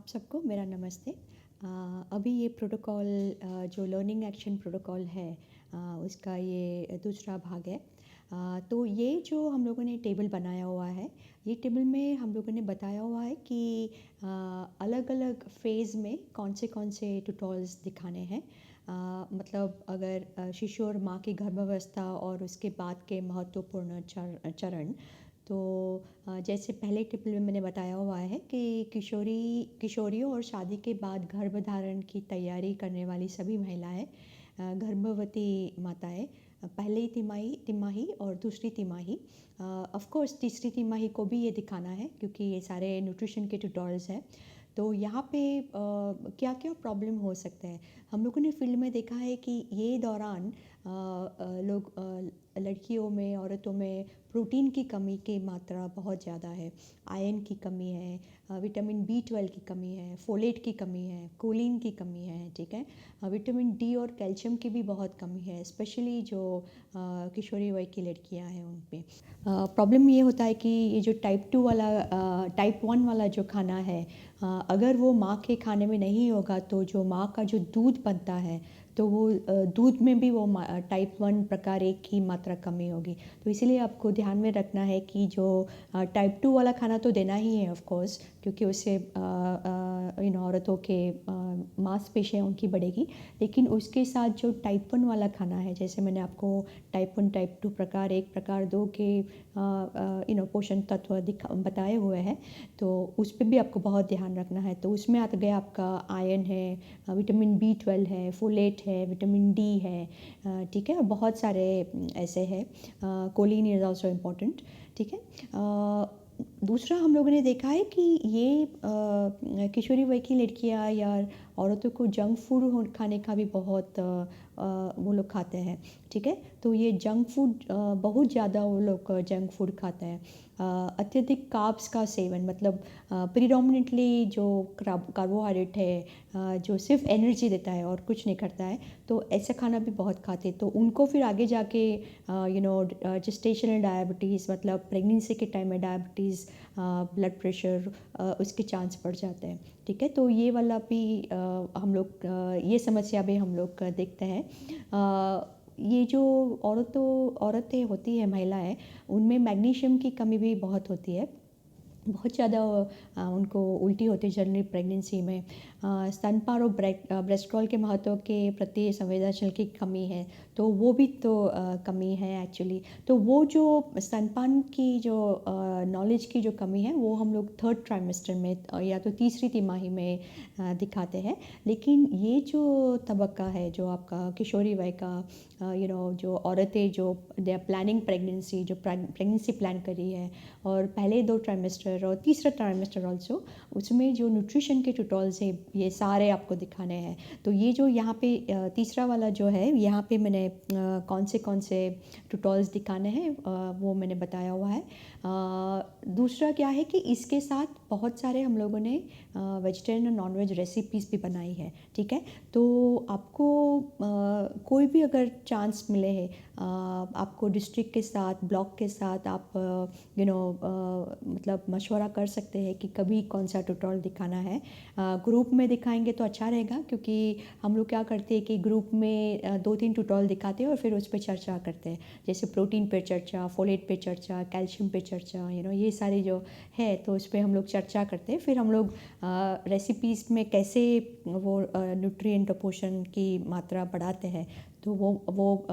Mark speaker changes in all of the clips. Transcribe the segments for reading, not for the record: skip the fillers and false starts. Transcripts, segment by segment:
Speaker 1: आप सबको मेरा नमस्ते। अभी ये प्रोटोकॉल जो लर्निंग एक्शन प्रोटोकॉल है, उसका ये दूसरा भाग है। तो ये जो हम लोगों ने टेबल बनाया हुआ है, ये टेबल में हम लोगों ने बताया हुआ है कि अलग-अलग फ़ेज़ में कौन से ट्यूटोरियल्स दिखाने हैं। मतलब अगर शिशु और माँ की गर्भावस्था और उसके बाद के महत्वपूर्ण चरण। तो जैसे पहले टिप में मैंने बताया हुआ है कि किशोरियों और शादी के बाद गर्भधारण की तैयारी करने वाली सभी महिलाएं, गर्भवती माताएं, पहली तिमाही और दूसरी तिमाही, ऑफ कोर्स तीसरी तिमाही को भी ये दिखाना है क्योंकि ये सारे न्यूट्रिशन के ट्यूटोरियल्स हैं। तो यहाँ पे क्या क्या प्रॉब्लम हो सकता है, हम लोगों ने फील्ड में देखा है कि ये दौरान लोग लड़कियों में, औरतों में प्रोटीन की कमी की मात्रा बहुत ज़्यादा है। आयरन की कमी है, विटामिन बी 12 की कमी है, फोलेट की कमी है, कोलिन की कमी है, ठीक है। विटामिन डी और कैल्शियम की भी बहुत कमी है, स्पेशली जो किशोरी वय की लड़कियां हैं उन पे। प्रॉब्लम ये होता है कि ये जो टाइप 1 वाला जो खाना है, अगर वो माँ के खाने में नहीं होगा तो जो माँ का जो दूध बनता है, तो वो दूध में भी वो टाइप 1 प्रकार एक की मात्रा कमी होगी। तो इसीलिए आपको ध्यान में रखना है कि जो टाइप 2 वाला खाना तो देना ही है ऑफ कोर्स, क्योंकि उससे इन औरतों के मांसपेशियाँ उनकी बढ़ेगी। लेकिन उसके साथ जो टाइप 1 वाला खाना है, जैसे मैंने आपको टाइप 1 टाइप 2 प्रकार 1 प्रकार 2 के पोषण तत्व बताए हुए हैं, तो उस पर भी आपको बहुत ध्यान रखना है। तो उसमें आ गया आपका आयरन है, विटामिन बी 12 है, फोलेट है, विटामिन डी है, ठीक है, और बहुत सारे ऐसे हैं। कोलिन इज़ ऑल्सो इम्पॉर्टेंट, ठीक है। दूसरा हम लोगों ने देखा है कि ये किशोरी वय की लड़कियां या औरतों को जंक फूड खाने का भी बहुत वो लोग खाते हैं, ठीक है। तो ये जंक फूड बहुत ज़्यादा वो लोग जंक फूड खाते हैं। अत्यधिक कार्ब्स का सेवन, मतलब प्रीडोमिनेटली जो कार्बोहाइड्रेट है, जो सिर्फ एनर्जी देता है और कुछ नहीं करता है, तो ऐसा खाना भी बहुत खाते हैं। तो उनको फिर आगे जाके जेस्टेशनल डायबिटीज़, मतलब प्रेगनेंसी के टाइम में डायबिटीज़, ब्लड प्रेशर, उसके चांस बढ़ जाते हैं, ठीक है। तो ये वाला भी हम लोग ये समस्या भी हम लोग देखते हैं। ये जो औरतें होती हैं, महिलाएं, उनमें मैग्नीशियम की कमी भी बहुत होती है। बहुत ज़्यादा उनको उल्टी होती है जनरली प्रेगनेंसी में। स्तनपान और ब्रेस्ट्रॉल के महत्व के प्रति संवेदनशील की कमी है, तो वो भी तो कमी है एक्चुअली। तो वो जो स्तनपान की जो नॉलेज की जो कमी है, वो हम लोग थर्ड ट्राइमेस्टर में या तो तीसरी तिमाही में दिखाते हैं। लेकिन ये जो तबक्का है, जो आपका किशोरी वय का, जो औरतें जो दे आर प्लानिंग प्रेगनेंसी, जो प्रेगनेंसी प्लान कर रही है, और पहले 2 ट्राइमेस्टर और तीसरा ट्राइमेस्टर ऑल्सो, उसमें जो न्यूट्रिशन के ट्यूटोरियल्स है, ये सारे आपको दिखाने हैं। तो ये जो यहाँ पे तीसरा वाला जो है, यहाँ पे मैंने कौन से ट्यूटोरियल्स दिखाने हैं वो मैंने बताया हुआ है। दूसरा क्या है कि इसके साथ बहुत सारे हम लोगों ने वेजिटेरियन और नॉन वेज रेसिपीज़ भी बनाई है, ठीक है। तो आपको कोई भी अगर चांस मिले है, आपको डिस्ट्रिक्ट के साथ, ब्लॉक के साथ आप मतलब मशवरा कर सकते हैं कि कभी कौन सा ट्यूटोरियल दिखाना है। ग्रुप में दिखाएंगे तो अच्छा रहेगा, क्योंकि हम लोग क्या करते हैं कि ग्रुप में 2-3 ट्यूटोरियल दिखाते हैं और फिर उस पर चर्चा करते हैं। जैसे प्रोटीन पे चर्चा, फोलेट पे चर्चा, कैल्शियम पे चर्चा, ये सारे जो है, तो उस पर हम लोग चर्चा करते हैं। फिर हम लोग रेसिपीज़ में कैसे वो न्यूट्रिएंट और पोषण की मात्रा बढ़ाते हैं, तो वो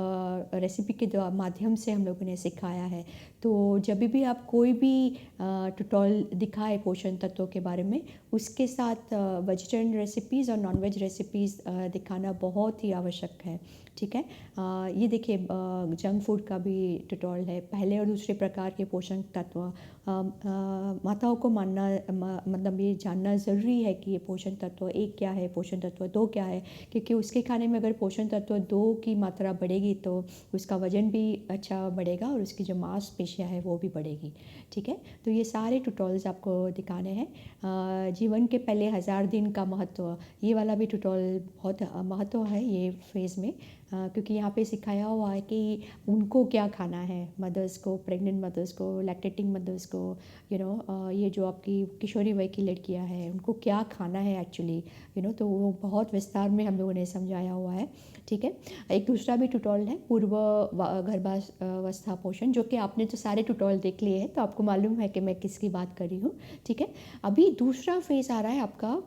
Speaker 1: रेसिपी के माध्यम से हम लोगों ने सिखाया है। तो जब भी आप कोई भी ट्यूटोरियल दिखाए पोषण तत्वों के बारे में, उसके साथ वेजिटेरियन रेसिपीज़ और नॉन वेज रेसिपीज़ दिखाना बहुत ही आवश्यक है, ठीक है। ये देखिए, जंक फूड का भी ट्यूटोरियल है, पहले और दूसरे प्रकार के पोषण तत्व। माताओं को मतलब ये जानना ज़रूरी है कि ये पोषण तत्व 1 क्या है, पोषण तत्व 2 क्या है, क्योंकि उसके खाने में अगर पोषण तत्व 2 की मात्रा बढ़ेगी तो उसका वज़न भी अच्छा बढ़ेगा और उसकी जो मांसपेशियाँ है वो भी बढ़ेगी, ठीक है। तो ये सारे ट्यूटोरियल्स आपको दिखाने हैं। जीवन के पहले 1000 दिन का महत्व, ये वाला भी ट्यूटोरियल बहुत महत्व है ये फेज़ में। क्योंकि यहाँ पे सिखाया हुआ है कि उनको क्या खाना है, मदर्स को, प्रेग्नेंट मदर्स को, लैक्टेटिंग मदर्स को, ये जो आपकी किशोरी वय की लड़कियाँ हैं उनको क्या खाना है एक्चुअली, तो वो बहुत विस्तार में हम लोगों ने समझाया हुआ है। ठीक है। एक दूसरा भी ट्यूटोरियल है गर्भावस्था पोषण, जो कि आपने तो सारे ट्यूटोरियल देख लिए हैं तो आपको मालूम है कि मैं किसकी बात कर रही हूँ। ठीक है। अभी दूसरा फेज़ आ रहा है आपका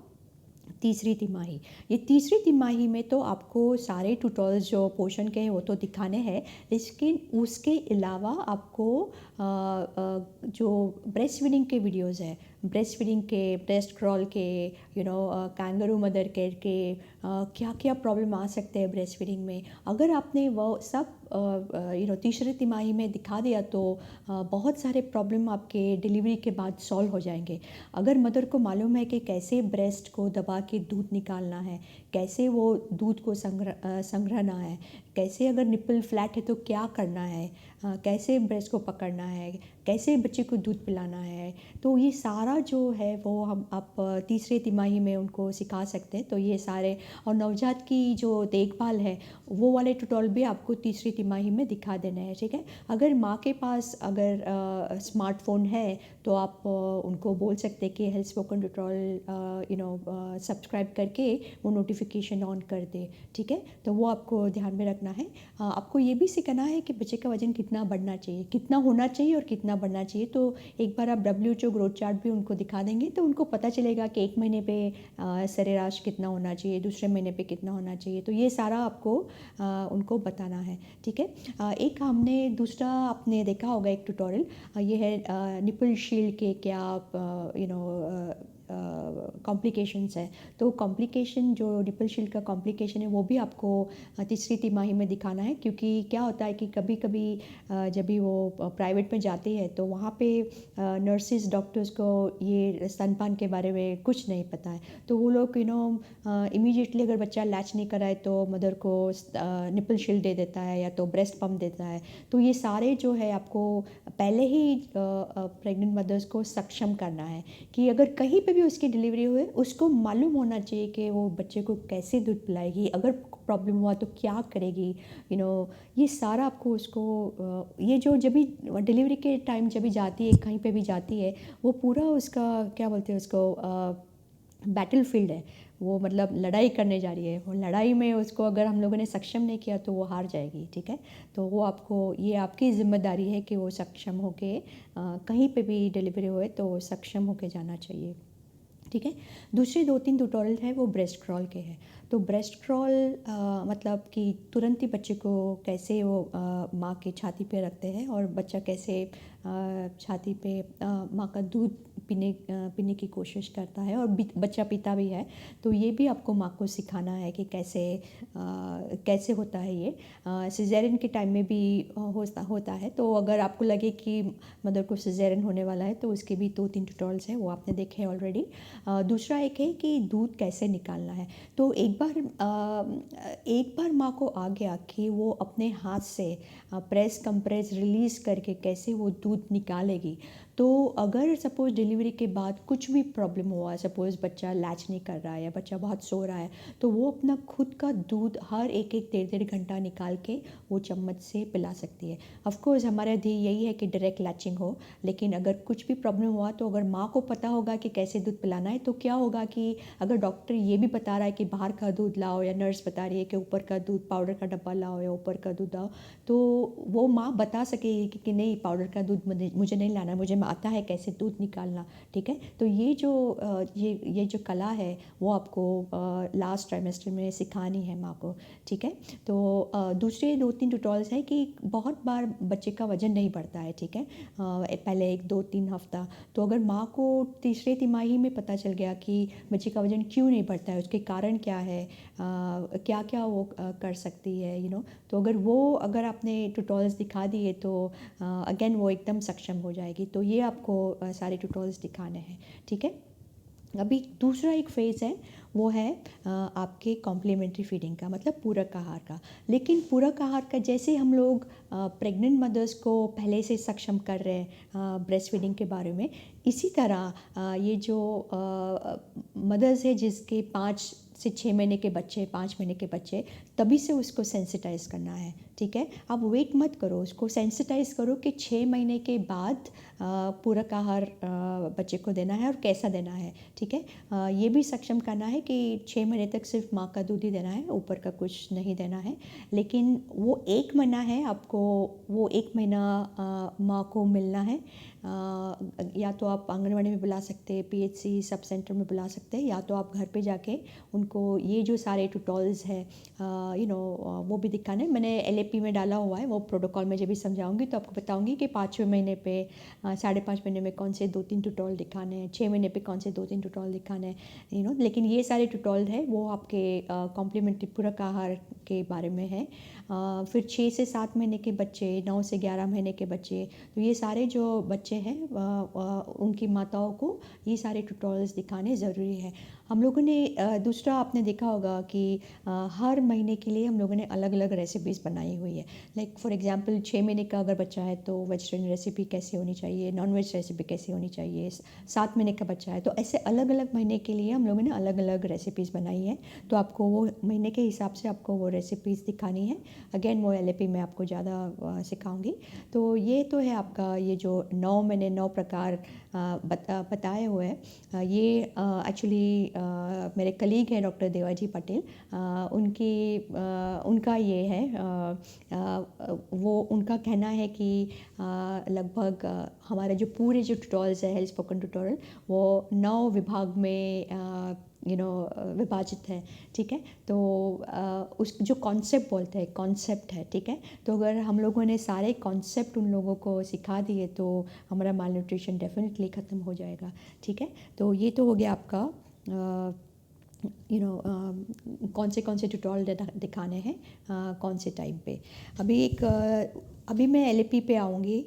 Speaker 1: तीसरी तिमाही। ये तीसरी तिमाही में तो आपको सारे ट्यूटोरियल्स जो पोषण के हैं वो तो दिखाने हैं, लेकिन उसके अलावा आपको जो ब्रेस्ट फीडिंग के वीडियोस हैं, ब्रेस्ट फीडिंग के, ब्रेस्ट क्रॉल के, कैंगरू मदर केयर के, क्या क्या प्रॉब्लम आ सकते हैं ब्रेस्ट फीडिंग में, अगर आपने वो सब तीसरी तिमाही में दिखा दिया तो बहुत सारे प्रॉब्लम आपके डिलीवरी के बाद सॉल्व हो जाएंगे। अगर मदर को मालूम है कि कैसे ब्रेस्ट को दबा के दूध निकालना है, कैसे वो दूध को संग्रहना है, कैसे अगर निप्पल फ्लैट है तो क्या करना है, कैसे ब्रेस्ट को पकड़ना है, कैसे बच्चे को दूध पिलाना है, तो ये सारा जो है वो आप तीसरे तिमाही में उनको सिखा सकते हैं। तो ये सारे, और नवजात की जो देखभाल है वो वाले ट्यूटोरियल भी आपको तीसरी तिमाही में दिखा देना है। ठीक है। अगर माँ के पास अगर स्मार्टफोन है तो आप उनको बोल सकते हैं कि हेल्थ स्पोकन ट्यूटोरियल सब्सक्राइब करके वो नोटिफिकेशन ऑन कर दे। ठीक है। तो वो आपको ध्यान में रखना है। आपको ये भी सिखाना है कि बच्चे का वजन कितना बढ़ना चाहिए, कितना होना चाहिए और कितना बढ़ना चाहिए। तो एक बार आप WHO ग्रोथ चार्ट भी उनको दिखा देंगे तो उनको पता चलेगा कि एक महीने पे सरेराश कितना होना चाहिए, दूसरे महीने पे कितना होना चाहिए। तो ये सारा आपको उनको बताना है। ठीक है। एक हमने दूसरा आपने देखा होगा एक ट्यूटोरियल, ये है निपल शील्ड के क्या कॉम्प्लिकेशंस है। तो कॉम्प्लिकेशन, जो निपल शील्ड का कॉम्प्लिकेशन है वो भी आपको तीसरी तिमाही में दिखाना है, क्योंकि क्या होता है कि कभी कभी जब भी वो प्राइवेट में जाती है तो वहाँ पे नर्सिस डॉक्टर्स को ये स्तनपान के बारे में कुछ नहीं पता है। तो वो लोग इमीडिएटली अगर बच्चा लैच नहीं कराए तो मदर को निपल शील्ड दे देता है या तो ब्रेस्ट पम्प देता है। तो ये सारे जो है आपको पहले ही प्रेग्नेंट मदर्स को सक्षम करना है कि अगर कहीं पे भी उसकी डिलीवरी हुए उसको मालूम होना चाहिए कि वो बच्चे को कैसे दूध पिलाएगी, अगर प्रॉब्लम हुआ तो क्या करेगी। ये सारा आपको उसको ये जो जब भी डिलीवरी के टाइम जब भी जाती है, कहीं पे भी जाती है, वो पूरा उसका क्या बोलते हैं उसको बैटल फील्ड है। वो मतलब लड़ाई करने जा रही है, वो लड़ाई में उसको अगर हम लोगों ने सक्षम नहीं किया तो वो हार जाएगी। ठीक है। तो वो आपको, ये आपकी ज़िम्मेदारी है कि वो सक्षम होके कहीं पे भी डिलीवरी हुए तो सक्षम होके जाना चाहिए। ठीक है। दूसरे 2-3 ट्यूटोरियल है वो ब्रेस्ट क्रॉल के हैं। तो ब्रेस्ट क्रॉल मतलब कि तुरंत ही बच्चे को कैसे वो माँ के छाती पे रखते हैं और बच्चा कैसे छाती पे माँ का दूध पीने की कोशिश करता है और बच्चा पीता भी है। तो ये भी आपको माँ को सिखाना है कि कैसे होता है ये। सिजेरियन के टाइम में भी होता है। तो अगर आपको लगे कि मदर को सिजेरियन होने वाला है तो उसके भी 2-3 ट्यूटोरियल्स हैं, वो आपने देखे हैं ऑलरेडी। दूसरा एक है कि दूध कैसे निकालना है। तो एक बार माँ को आ गया कि वो अपने हाथ से प्रेस कंप्रेस रिलीज़ करके कैसे वो दूध निकालेगी, तो अगर सपोज़ डिलीवरी के बाद कुछ भी प्रॉब्लम हुआ, सपोज़ बच्चा लैच नहीं कर रहा है या बच्चा बहुत सो रहा है, तो वो अपना खुद का दूध हर एक 1.5 घंटा निकाल के वो चम्मच से पिला सकती है। ऑफ कोर्स हमारा ध्येय यही है कि डायरेक्ट लैचिंग हो, लेकिन अगर कुछ भी प्रॉब्लम हुआ तो अगर माँ को पता होगा कि कैसे दूध पिलाना है तो क्या होगा कि अगर डॉक्टर ये भी बता रहा है कि बाहर का दूध लाओ या नर्स बता रही है कि ऊपर का दूध, पाउडर का डब्बा लाओ या ऊपर का दूध लाओ, तो वो माँ बता सकेगी कि नहीं, पाउडर का दूध मुझे नहीं लाना, मुझे आता है कैसे दूध निकालना। ठीक है। तो ये जो कला है वो आपको लास्ट ट्राइमेस्टर में सिखानी है माँ को। ठीक है। तो दूसरे 2-3 ट्यूटोरियल्स है कि बहुत बार बच्चे का वजन नहीं बढ़ता है। ठीक है। पहले 1-2-3 हफ्ता, तो अगर माँ को तीसरे तिमाही में पता चल गया कि बच्चे का वजन क्यों नहीं बढ़ता है, उसके कारण क्या है, क्या क्या वो कर सकती है, तो अगर आपने ट्यूटोरियल्स दिखा दिए तो अगेन वो एकदम सक्षम हो जाएगी। तो ये आपको सारे ट्यूटोरियल्स दिखाने हैं। ठीक है। अभी दूसरा एक फेज़ है वो है आपके कॉम्प्लीमेंट्री फीडिंग का, मतलब पूरक आहार का। लेकिन पूरक आहार का जैसे हम लोग प्रेग्नेंट मदर्स को पहले से सक्षम कर रहे हैं ब्रेस्ट फीडिंग के बारे में, इसी तरह ये जो मदर्स है जिसके 5 से 6 महीने के बच्चे, 5 महीने के बच्चे, तभी से उसको सेंसिटाइज़ करना है, ठीक है। आप वेट मत करो, उसको सेंसिटाइज़ करो कि 6 महीने के बाद पूरक आहार बच्चे को देना है और कैसा देना है, ठीक है। ये भी सक्षम करना है कि 6 महीने तक सिर्फ माँ का दूध ही देना है, ऊपर का कुछ नहीं देना है। लेकिन वो 1 महीना है, आपको वो 1 महीना माँ को मिलना है। या तो आप आंगनवाड़ी में बुला सकते हैं, पीएचसी सब सेंटर में बुला सकते हैं, या तो आप घर पे जाके उनको ये जो सारे ट्यूटोरियल्स है वो भी दिखाने। मैंने एलएपी में डाला हुआ है, वो प्रोटोकॉल में जब भी समझाऊंगी तो आपको बताऊंगी कि 5वें महीने पे 5.5 महीने में कौन से 2-3 ट्यूटोरियल दिखाने हैं, 6 महीने पे कौन से 2-3 ट्यूटोरियल दिखाने हैं, लेकिन ये सारे ट्यूटोरियल है वो आपके कॉम्प्लीमेंट्री पूरक आहार के बारे में है। फिर 6 से 7 महीने के बच्चे, 9 से 11 महीने के बच्चे, तो ये सारे जो बच्चे हैं उनकी माताओं को ये सारे ट्यूटोरियल्स दिखाने ज़रूरी है। हम लोगों ने दूसरा आपने देखा होगा कि हर महीने के लिए हम लोगों ने अलग अलग रेसिपीज़ बनाई हुई है। लाइक फॉर एग्जांपल 6 महीने का अगर बच्चा है तो वेजिटेरियन रेसिपी कैसी होनी चाहिए, नॉन वेज रेसिपी कैसी होनी चाहिए, 7 महीने का बच्चा है तो ऐसे अलग अलग महीने के लिए हम लोगों ने अलग अलग रेसिपीज़ बनाई है। तो आपको वो महीने के हिसाब से आपको वो रेसिपीज़ दिखानी है। अगेन वो एलएपी में आपको ज़्यादा सिखाऊंगी। तो ये तो है आपका ये जो 9 महीने 9 प्रकार बताए हुए हैं। ये एक्चुअली मेरे कलीग हैं डॉक्टर देवाजी पटेल, उनका ये है, वो उनका कहना है कि लगभग हमारे जो पूरे जो ट्यूटोरियल्स है हेल्थ स्पोकन ट्यूटोरियल वो 9 विभाग में विभाजित है, ठीक है। तो उस जो कॉन्सेप्ट बोलते हैं, कॉन्सेप्ट है, ठीक है। तो अगर हम लोगों ने सारे कॉन्सेप्ट उन लोगों को सिखा दिए तो हमारा माल न्यूट्रिशन डेफिनेटली ख़त्म हो जाएगा, ठीक है। तो ये तो हो गया आपका कौन से ट्यूटोरियल दिखाने हैं कौन से टाइम पे। अभी मैं एलएपी पे आऊँगी।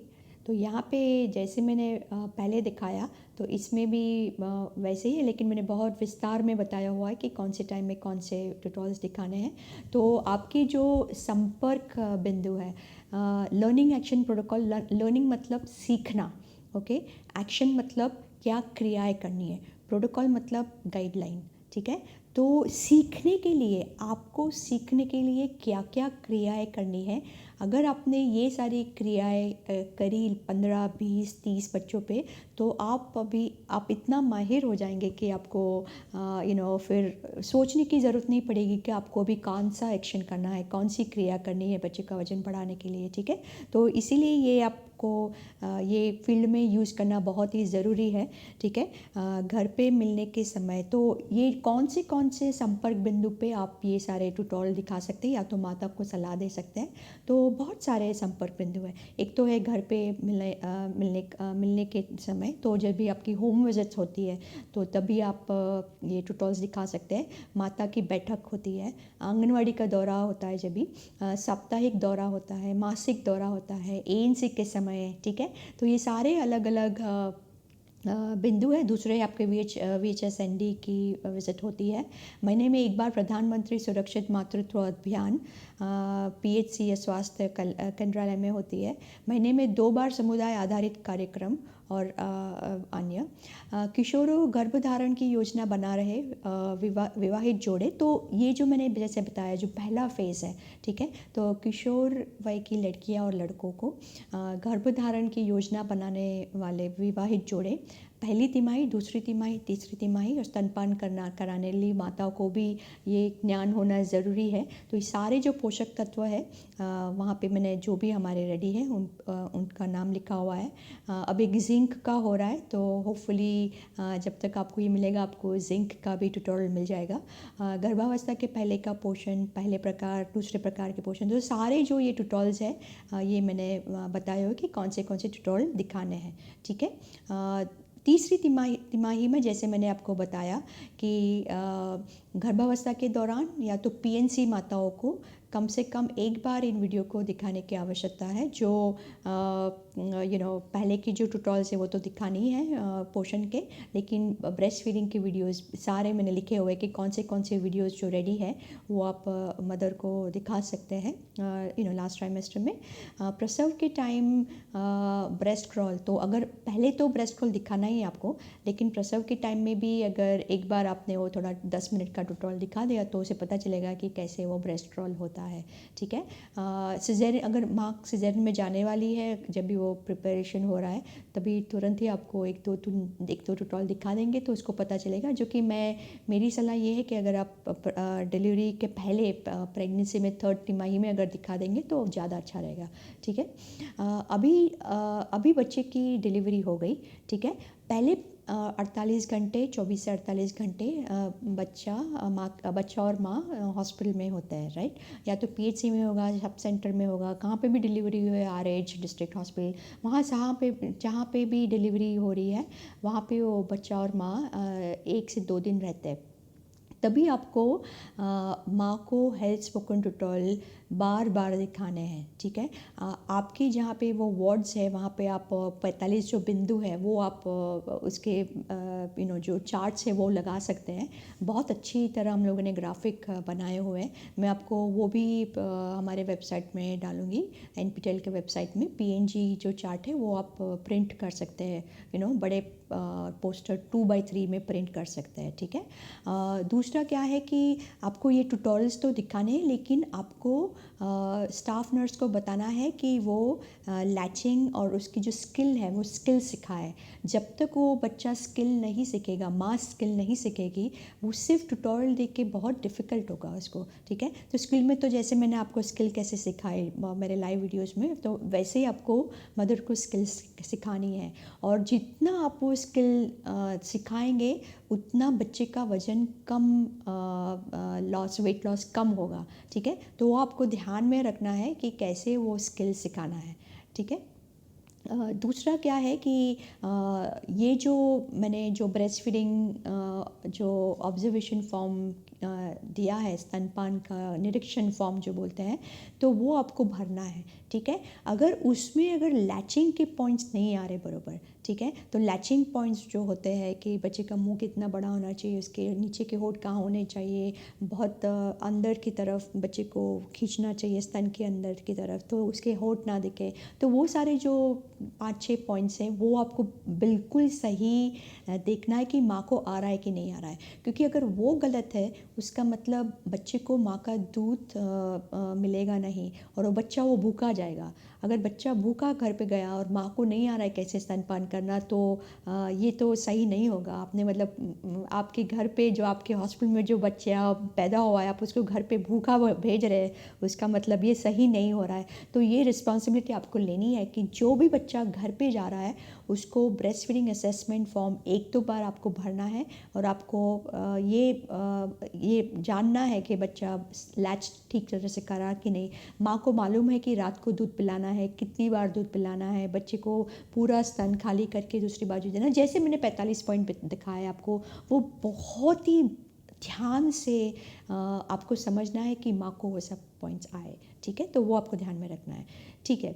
Speaker 1: तो यहाँ पे जैसे मैंने पहले दिखाया तो इसमें भी वैसे ही है, लेकिन मैंने बहुत विस्तार में बताया हुआ है कि कौन से टाइम में कौन से ट्यूटोरियल्स दिखाने हैं। तो आपकी जो संपर्क बिंदु है, लर्निंग एक्शन प्रोटोकॉल, लर्निंग मतलब सीखना, ओके। एक्शन मतलब क्या क्रियाएं करनी है, प्रोटोकॉल मतलब गाइडलाइन, ठीक है। तो सीखने के लिए, आपको सीखने के लिए क्या क्या क्रियाएं करनी है, अगर आपने ये सारी क्रियाएं करी 15, 20, 30 बच्चों पे, तो आप इतना माहिर हो जाएंगे कि आपको फिर सोचने की ज़रूरत नहीं पड़ेगी कि आपको अभी कौन सा एक्शन करना है, कौन सी क्रिया करनी है बच्चे का वजन बढ़ाने के लिए, ठीक है। तो इसीलिए ये आपको ये फील्ड में यूज़ करना बहुत ही ज़रूरी है, ठीक है। घर पे मिलने के समय तो ये कौन से संपर्क बिंदु पे आप ये सारे ट्यूटोरियल दिखा सकते हैं, या तो माता को सलाह दे सकते हैं। तो बहुत सारे संपर्क बिंदु हैं। एक तो है घर पे मिलने के समय, तो जब भी आपकी होम विजिट्स होती है तो तभी आप ये ट्यूटोरियल्स दिखा सकते हैं। माता की बैठक होती है, आंगनवाड़ी का दौरा होता है, जब भी साप्ताहिक दौरा होता है, मासिक दौरा होता है, एएनसी के समय, ठीक है। तो ये सारे अलग अलग बिंदु है। दूसरे आपके VHSND की विज़िट होती है। महीने में एक बार प्रधानमंत्री सुरक्षित मातृत्व अभियान PHC या स्वास्थ्य केंद्रालय में होती है। महीने में 2 बार समुदाय आधारित कार्यक्रम और अन्य किशोरों गर्भधारण की योजना बना रहे विवाहित जोड़े। तो ये जो मैंने जैसे बताया जो पहला फेज़ है, ठीक है। तो किशोर वय की लड़कियां और लड़कों को गर्भधारण की योजना बनाने वाले विवाहित जोड़े पहली तिमाही, दूसरी तिमाही, तीसरी तिमाही और स्तनपान कराने लिए माताओं को भी ये ज्ञान होना ज़रूरी है। तो ये सारे जो पोषक तत्व है वहाँ पे मैंने जो भी हमारे रेडी है उनका नाम लिखा हुआ है। अब एक जिंक का हो रहा है, तो होपफुली जब तक आपको ये मिलेगा आपको जिंक का भी ट्यूटोरियल मिल जाएगा। गर्भावस्था के पहले का पोषण, पहले प्रकार, दूसरे प्रकार के पोषण, तो सारे जो ये ट्यूटोरियल्स है ये मैंने बताया हो कि कौन से ट्यूटोरियल दिखाने हैं, ठीक है। तीसरी तिमाही में जैसे मैंने आपको बताया कि गर्भावस्था के दौरान या तो PNC माताओं को कम से कम एक बार इन वीडियो को दिखाने की आवश्यकता है। जो पहले की जो ट्यूटोरियल्स है वो तो दिखानी ही है पोषण के, लेकिन ब्रेस्ट फीडिंग की वीडियोस सारे मैंने लिखे हुए कि कौन से वीडियोस जो रेडी है वो आप मदर को दिखा सकते हैं लास्ट ट्राइमेस्टर में। प्रसव के टाइम ब्रेस्ट क्रॉल, तो अगर पहले तो ब्रेस्ट क्रॉल दिखाना ही है आपको, लेकिन प्रसव के टाइम में भी अगर एक बार आपने वो थोड़ा 10 मिनट का ट्यूटोरियल दिखा दिया तो उसे पता चलेगा कि कैसे वो ब्रेस्ट क्रॉल होता है। ठीक है। सिजेरियन, अगर माँ सिजेरियन में जाने वाली है, जब भी वो प्रिपरेशन हो रहा है, तभी तुरंत ही आपको एक दो ट्यूटोरियल दिखा देंगे तो उसको पता चलेगा। जो कि मेरी सलाह ये है कि अगर आप डिलीवरी के पहले प्रेगनेंसी में 3rd तिमाही में अगर दिखा देंगे तो ज़्यादा अच्छा रहेगा। ठीक है। अभी बच्चे की डिलीवरी हो गई। ठीक है। पहले 48 घंटे, 24 से 48 घंटे बच्चा और माँ हॉस्पिटल में होता है, राइट। या तो पीएचसी में होगा, सब सेंटर में होगा, कहाँ पे भी डिलीवरी हुई है, आरएच डिस्ट्रिक्ट हॉस्पिटल, वहाँ जहाँ पे भी डिलीवरी हो रही है वहाँ पे वो बच्चा और माँ 1 से 2 दिन रहते हैं। तभी आपको माँ को हेल्थ स्पोकन ट्यूटोरियल बार बार दिखाने हैं। ठीक है। आपकी जहाँ पे वो वार्ड्स है वहाँ पे आप 45 जो बिंदु है वो आप उसके जो चार्ट्स है वो लगा सकते हैं। बहुत अच्छी तरह हम लोगों ने ग्राफिक बनाए हुए हैं। मैं आपको वो भी हमारे वेबसाइट में डालूँगी, NPTEL के वेबसाइट में PNG जो चार्ट है वो आप प्रिंट कर सकते हैं। बड़े पोस्टर 2x3 में प्रिंट कर सकते हैं। ठीक है। दूसरा क्या है कि आपको ये ट्यूटोरियल्स तो दिखाने हैं, लेकिन आपको स्टाफ नर्स को बताना है कि वो लैचिंग और उसकी जो स्किल है वो स्किल सिखाए। जब तक वो बच्चा स्किल नहीं सीखेगा, माँ स्किल नहीं सीखेगी, वो सिर्फ ट्यूटोरियल देख के बहुत डिफ़िकल्ट होगा उसको। ठीक है। तो स्किल में तो जैसे मैंने आपको स्किल कैसे सिखाई मेरे लाइव वीडियोस में, तो वैसे ही आपको मदर को स्किल सिखानी है। और जितना आप वो स्किल सिखाएंगे उतना बच्चे का वज़न कम वेट लॉस कम होगा। ठीक है। तो वो आपको ध्यान में रखना है कि कैसे वो स्किल सिखाना है। ठीक है। दूसरा क्या है कि ये जो मैंने जो ब्रेस्ट फीडिंग जो ऑब्जर्वेशन फॉर्म दिया है, स्तनपान का निरीक्षण फॉर्म जो बोलते हैं, तो वो आपको भरना है। ठीक है। अगर लैचिंग के पॉइंट्स नहीं आ रहे बरोबर, ठीक है, तो लैचिंग पॉइंट्स जो होते हैं कि बच्चे का मुंह कितना बड़ा होना चाहिए, उसके नीचे के होंठ कहाँ होने चाहिए, बहुत अंदर की तरफ बच्चे को खींचना चाहिए स्तन के अंदर की तरफ, तो उसके होंठ ना दिखे, तो वो सारे जो 5-6 पॉइंट्स हैं वो आपको बिल्कुल सही देखना है कि माँ को आ रहा है कि नहीं आ रहा है। क्योंकि अगर वो गलत है उसका मतलब बच्चे को माँ का दूध मिलेगा नहीं और वो बच्चा वो भूखा जाएगा। अगर बच्चा भूखा घर पे गया और माँ को नहीं आ रहा है कैसे स्तनपान करना, तो ये तो सही नहीं होगा। आपने मतलब आपके घर पे जो आपके हॉस्पिटल में जो बच्चा पैदा हुआ है आप उसको घर पे भूखा भेज रहे हैं, उसका मतलब ये सही नहीं हो रहा है। तो ये रिस्पॉन्सिबिलिटी आपको लेनी है कि जो भी बच्चा घर पे जा रहा है उसको ब्रेस्ट फीडिंग असेसमेंट फॉर्म 1-2 बार आपको भरना है। और आपको ये जानना है कि बच्चा लैच ठीक तरह से करा कि नहीं। माँ को मालूम है कि रात को दूध पिलाना है, कितनी बार दूध पिलाना है, बच्चे को पूरा स्तन खाली करके दूसरी बाजू देना। जैसे मैंने 45 पॉइंट दिखाया आपको, वो बहुत ही ध्यान से आपको समझना है कि माँ को वो सब पॉइंट्स आए। ठीक है। तो वो आपको ध्यान में रखना है। ठीक है।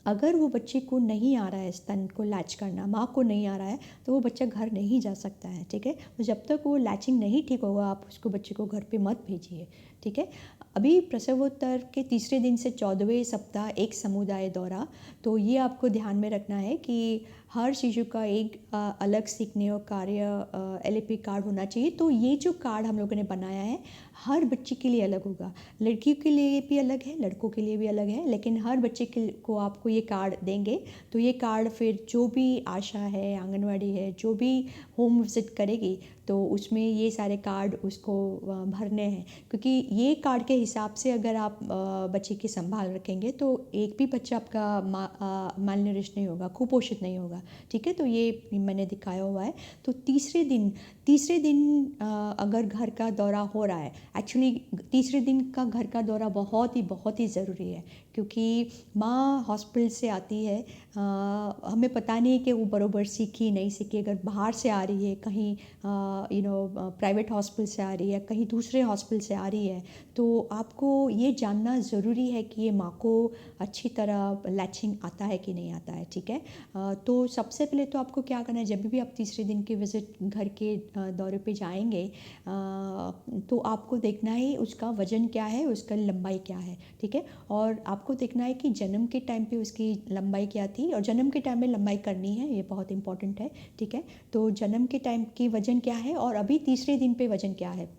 Speaker 1: अगर वो बच्चे को नहीं आ रहा है स्तन को लैच करना, माँ को नहीं आ रहा है, तो वो बच्चा घर नहीं जा सकता है। ठीक है। तो जब तक वो लैचिंग नहीं ठीक होगा आप उसको बच्चे को घर पे मत भेजिए। ठीक है। अभी प्रसवोत्तर के 3रे दिन से 14वें सप्ताह एक समुदाय दौरा, तो ये आपको ध्यान में रखना है कि हर शिशु का एक अलग सीखने और कार्य LAP कार्ड होना चाहिए। तो ये जो कार्ड हम लोगों ने बनाया है हर बच्चे के लिए अलग होगा। लड़कियों के लिए भी अलग है, लड़कों के लिए भी अलग है, लेकिन हर बच्चे को आपको ये कार्ड देंगे। तो ये कार्ड फिर जो भी आशा है, आंगनवाड़ी है, जो भी होम विजिट करेगी तो उसमें ये सारे कार्ड उसको भरने हैं। क्योंकि ये कार्ड के हिसाब से अगर आप बच्चे की संभाल रखेंगे तो एक भी बच्चा आपका मालनरिश नहीं होगा, कुपोषित नहीं होगा। ठीक है। तो ये मैंने दिखाया हुआ है। तो तीसरे दिन तीसरे दिन अगर घर का दौरा हो रहा है, एक्चुअली तीसरे दिन का घर का दौरा बहुत ही ज़रूरी है, क्योंकि माँ हॉस्पिटल से आती है, हमें पता नहीं कि वो बरोबर सीखी नहीं सीखी, अगर बाहर से आ रही है कहीं प्राइवेट हॉस्पिटल से आ रही है, कहीं दूसरे हॉस्पिटल से आ रही है, तो आपको ये जानना ज़रूरी है कि ये माँ को अच्छी तरह लैचिंग आता है कि नहीं आता है, ठीक है। तो सबसे पहले तो आपको क्या करना है, जब भी आप तीसरे दिन के विज़िट घर के दौरे पे जाएंगे, तो आपको देखना है उसका वज़न क्या है, उसका लंबाई क्या है, ठीक है। और आपको देखना है कि जन्म के टाइम पे उसकी लंबाई क्या थी, और जन्म के टाइम में लंबाई करनी है, ये बहुत इंपॉर्टेंट है, ठीक है। तो जन्म के टाइम की वज़न क्या है और अभी तीसरे दिन पे वज़न क्या है।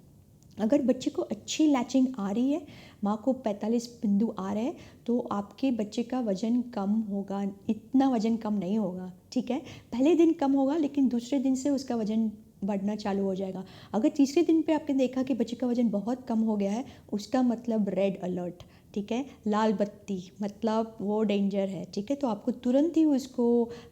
Speaker 1: अगर बच्चे को अच्छी लैचिंग आ रही है, माँ को 45 बिंदु आ रहे हैं, तो आपके बच्चे का वज़न कम होगा, इतना वज़न कम नहीं होगा, ठीक है। पहले दिन कम होगा, लेकिन दूसरे दिन से उसका वज़न बढ़ना चालू हो जाएगा। अगर तीसरे दिन पे आपने देखा कि बच्चे का वज़न बहुत कम हो गया है, उसका मतलब रेड अलर्ट, ठीक है, लाल बत्ती, मतलब वो डेंजर है, ठीक है। तो आपको तुरंत ही उसको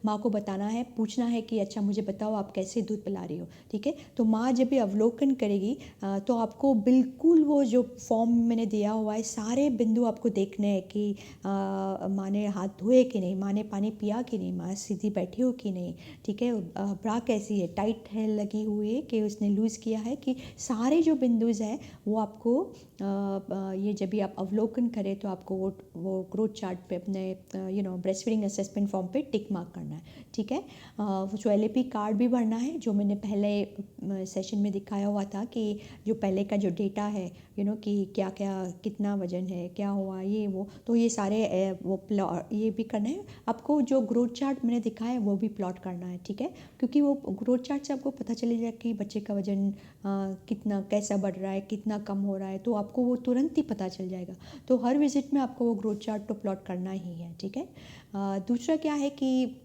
Speaker 1: माँ को बताना है, पूछना है कि अच्छा मुझे बताओ आप कैसे दूध पिला रही हो, ठीक है। तो माँ जब भी अवलोकन करेगी, तो आपको बिल्कुल वो जो फॉर्म मैंने दिया हुआ है सारे बिंदु आपको देखने हैं कि माँ ने हाथ धोए कि नहीं, माँ ने पानी पिया कि नहीं, माँ सीधी बैठी हो कि नहीं, ठीक है। ब्रा कैसी है, टाइट है लगी हुई है कि उसने लूज़ किया है, कि सारे जो बिंदुज हैं वो आपको ये जब भी आप अवलोकन करें तो आपको वो ग्रोथ चार्ट पे अपने ब्रेस्ट फीडिंग असेसमेंट फॉर्म पे टिक मार्क करना है, ठीक है। वो जो LAP कार्ड भी भरना है, जो मैंने पहले सेशन में दिखाया हुआ था कि जो पहले का जो डेटा है, कि क्या क्या कितना वजन है, क्या हुआ, ये वो, तो ये सारे वो प्लॉट ये भी करना है आपको। जो ग्रोथ चार्ट मैंने दिखाया है वो भी प्लॉट करना है, ठीक है, क्योंकि वो ग्रोथ चार्ट से आपको पता चलेगा कि बच्चे का वजन कितना कैसा बढ़ रहा है, कितना कम हो रहा है, तो आपको वो तुरंत ही पता चल जाएगा। तो हर विजिट में आपको वो ग्रोथ चार्ट तो प्लॉट करना ही है, ठीक है। दूसरा क्या है कि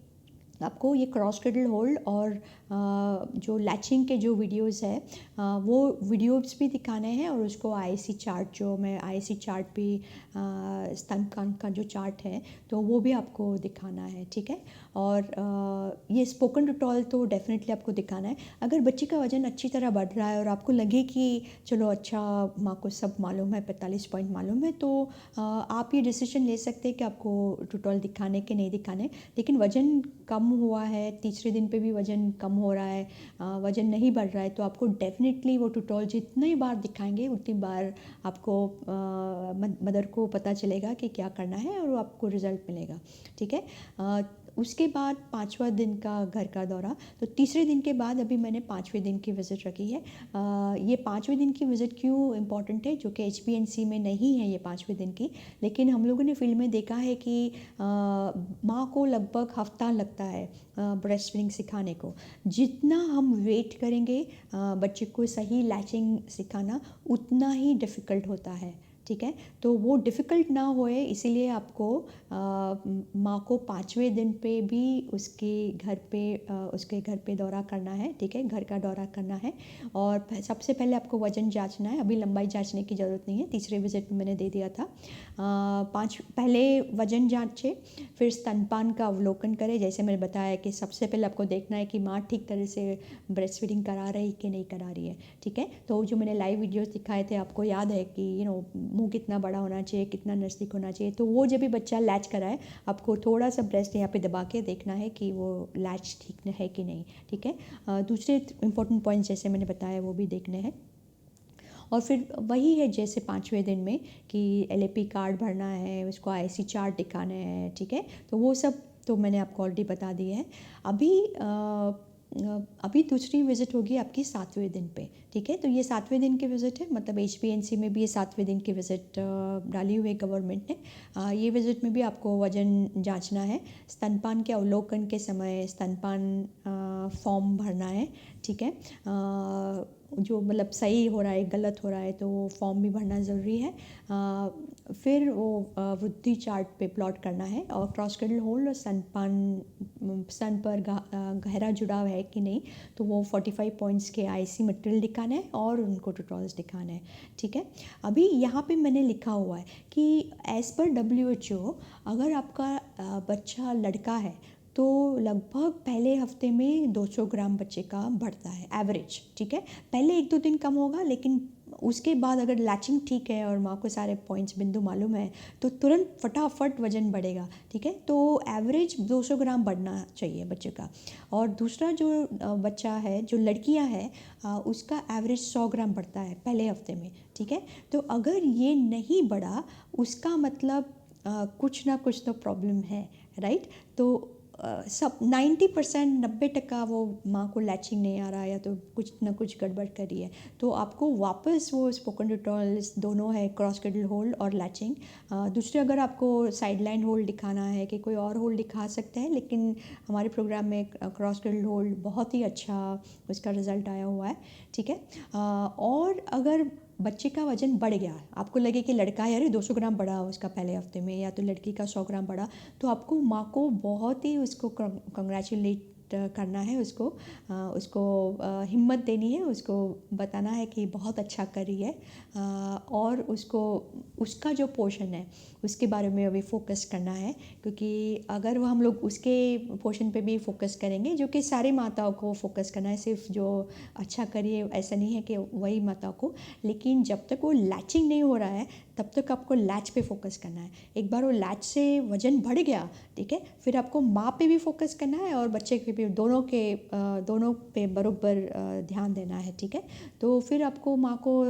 Speaker 1: आपको ये क्रॉस क्रेडल होल्ड और जो लैचिंग के जो वीडियोस है, वो वीडियोस भी दिखाने हैं, और उसको IC चार्ट, जो मैं IC चार्ट भी स्तनपान का जो चार्ट है, तो वो भी आपको दिखाना है, ठीक है। और ये स्पोकन ट्यूटोरियल तो डेफिनेटली आपको दिखाना है। अगर बच्चे का वजन अच्छी तरह बढ़ रहा है और आपको लगे कि चलो अच्छा माँ को सब मालूम है, 45 पॉइंट मालूम है, तो आप ये डिसीजन ले सकते हैं कि आपको ट्यूटोरियल दिखाने के नहीं दिखाने। लेकिन वज़न कम हुआ है, तीसरे दिन पे भी वज़न कम हो रहा है, वज़न नहीं बढ़ रहा है, तो आपको डेफिनेटली वो ट्यूटोरियल जितनी बार दिखाएंगे उतनी बार आपको मदर को पता चलेगा कि क्या करना है, और आपको रिज़ल्ट मिलेगा, ठीक है। उसके बाद 5वां दिन का घर का दौरा, तो तीसरे दिन के बाद अभी मैंने 5वें दिन की विज़िट रखी है। ये 5वें दिन की विज़िट क्यों इम्पॉर्टेंट है, जो कि HPNC में नहीं है ये 5वें दिन की, लेकिन हम लोगों ने फील्ड में देखा है कि माँ को लगभग हफ्ता लगता है ब्रेस्ट फीडिंग सिखाने को। जितना हम वेट करेंगे बच्चे को सही लैचिंग सिखाना, उतना ही डिफ़िकल्ट होता है, ठीक है। तो वो डिफ़िकल्ट ना होए, इसीलिए आपको माँ को 5वें दिन पे भी उसके घर पे दौरा करना है, ठीक है, घर का दौरा करना है। और सबसे पहले आपको वज़न जांचना है, अभी लंबाई जांचने की ज़रूरत नहीं है, तीसरे विजिट में मैंने दे दिया था। पहले वज़न जांचे, फिर स्तनपान का अवलोकन करें, जैसे मैंने बताया कि सबसे पहले आपको देखना है कि माँ ठीक तरह से ब्रेस्ट फीडिंग करा रही कि नहीं करा रही है, ठीक है। तो जो मैंने लाइव वीडियोस दिखाए थे, आपको याद है कि मुंह कितना बड़ा होना चाहिए, कितना नज़दीक होना चाहिए, तो वो जब भी बच्चा लैच कराए, आपको थोड़ा सा ब्रेस्ट यहाँ पे दबा के देखना है कि वो लैच ठीक है कि नहीं, ठीक है। दूसरे इंपॉर्टेंट पॉइंट्स जैसे मैंने बताया वो भी देखने हैं। और फिर वही है जैसे 5वें दिन में कि LAP कार्ड भरना है, उसको IC चार्ट दिखाने हैं, ठीक है। तो वो सब तो मैंने आपको ऑलरेडी बता दिया है। अभी दूसरी विज़िट होगी आपकी 7वें दिन पे, ठीक है। तो ये 7वें दिन की विज़िट है, मतलब HPNC में भी ये 7वें दिन की विज़िट डाली हुई है गवर्नमेंट ने। ये विज़िट में भी आपको वज़न जांचना है, स्तनपान के अवलोकन के समय स्तनपान फॉर्म भरना है, ठीक है। जो मतलब सही हो रहा है गलत हो रहा है तो वो फॉर्म भी भरना ज़रूरी है। फिर वो वृद्धि चार्ट पे प्लॉट करना है, और क्रॉस क्रेडल होल्ड और स्तन पर गहरा जुड़ाव है कि नहीं, तो वो 45 पॉइंट्स के IC मटेरियल दिखाना है और उनको ट्यूटोरियल्स दिखाना है, ठीक है। अभी यहाँ पे मैंने लिखा हुआ है कि एज़ पर WHO अगर आपका बच्चा लड़का है तो लगभग पहले हफ्ते में 200 ग्राम बच्चे का बढ़ता है एवरेज, ठीक है। पहले 1-2 दिन कम होगा, लेकिन उसके बाद अगर लैचिंग ठीक है और माँ को सारे पॉइंट्स बिंदु मालूम है तो तुरंत फटाफट वज़न बढ़ेगा, ठीक है। तो एवरेज 200 ग्राम बढ़ना चाहिए बच्चे का। और दूसरा जो बच्चा है, जो लड़कियां हैं, उसका एवरेज 100 ग्राम बढ़ता है पहले हफ्ते में, ठीक है। तो अगर ये नहीं बढ़ा, उसका मतलब कुछ ना कुछ तो प्रॉब्लम है, राइट। तो सब 90% 90% वो माँ को लैचिंग नहीं आ रहा है या तो कुछ ना कुछ गड़बड़ करी है, तो आपको वापस वो स्पोकन ट्यूटोरियल्स दोनों है, क्रॉस क्रैडल होल्ड और लैचिंग। दूसरे अगर आपको साइड लाइन होल्ड दिखाना है कि कोई और होल्ड दिखा सकते हैं, लेकिन हमारे प्रोग्राम में क्रॉस क्रैडल होल्ड बहुत ही अच्छा उसका रिज़ल्ट आया हुआ है, ठीक है। और अगर बच्चे का वज़न बढ़ गया, आपको लगे कि लड़का है, अरे 200 ग्राम बढ़ा उसका पहले हफ्ते में, या तो लड़की का 100 ग्राम बढ़ा, तो आपको माँ को बहुत ही उसको कंग्रेचुलेट करना है, उसको हिम्मत देनी है, उसको बताना है कि बहुत अच्छा कर रही है। और उसको उसका जो पोर्शन है उसके बारे में अभी फोकस करना है, क्योंकि अगर वो हम लोग उसके पोर्शन पे भी फोकस करेंगे, जो कि सारी माताओं को फोकस करना है, सिर्फ जो अच्छा करिए ऐसा नहीं है कि वही माताओं को, लेकिन जब तक वो लैचिंग नहीं हो रहा है तब तक आपको लैच पे फोकस करना है। एक बार वो लैच से वज़न बढ़ गया, ठीक है, फिर आपको माँ पे भी फोकस करना है और बच्चे के भी, दोनों पे बराबर ध्यान देना है, ठीक है। तो फिर आपको माँ को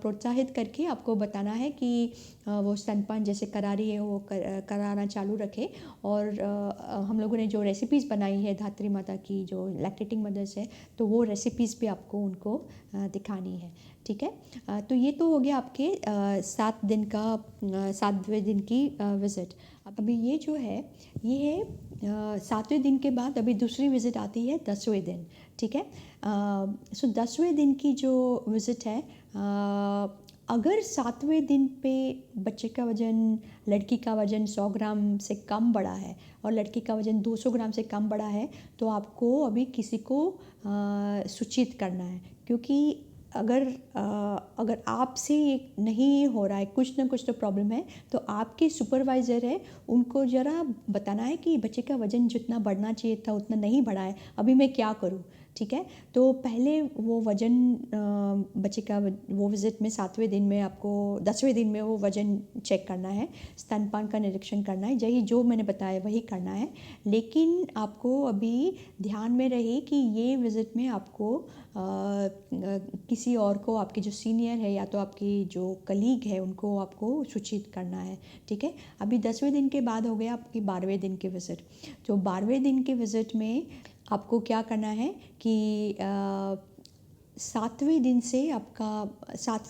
Speaker 1: प्रोत्साहित करके आपको बताना है कि वो स्तनपान जैसे करा रही है वो कराना चालू रखे। और हम लोगों ने जो रेसिपीज़ बनाई है धात्री माता की, जो लैक्टेटिंग मदर्स है, तो वो रेसिपीज़ भी आपको उनको दिखानी है, ठीक है। तो ये तो हो गया आपके 7 दिन का 7वें दिन की विज़िट। अभी ये जो है, ये है 7वें दिन के बाद अभी दूसरी विज़िट आती है 10वें दिन, ठीक है। सो 10वें दिन की जो विज़िट है, अगर 7वें दिन पे बच्चे का वज़न, लड़की का वज़न 100 ग्राम से कम बढ़ा है और लड़की का वज़न 200 ग्राम से कम बढ़ा है, तो आपको अभी किसी को सूचित करना है, क्योंकि अगर आपसे नहीं हो रहा है, कुछ ना कुछ तो प्रॉब्लम है, तो आपके सुपरवाइज़र है, उनको ज़रा बताना है कि बच्चे का वज़न जितना बढ़ना चाहिए था उतना नहीं बढ़ा है, अभी मैं क्या करूँ, ठीक है। तो पहले वो वज़न बच्चे का वो विज़िट में 7वें दिन में आपको 10वें दिन में वो वज़न चेक करना है, स्तनपान का निरीक्षण करना है, यही जो मैंने बताया वही करना है। लेकिन आपको अभी ध्यान में रहे कि ये विज़िट में आपको किसी और को, आपके जो सीनियर है या तो आपकी जो कलीग है, उनको आपको सूचित करना है, ठीक है। अभी 10वें दिन के बाद हो गया आपकी 12वें दिन की विज़िट। तो 12वें दिन के विज़िट में आपको क्या करना है कि 7वें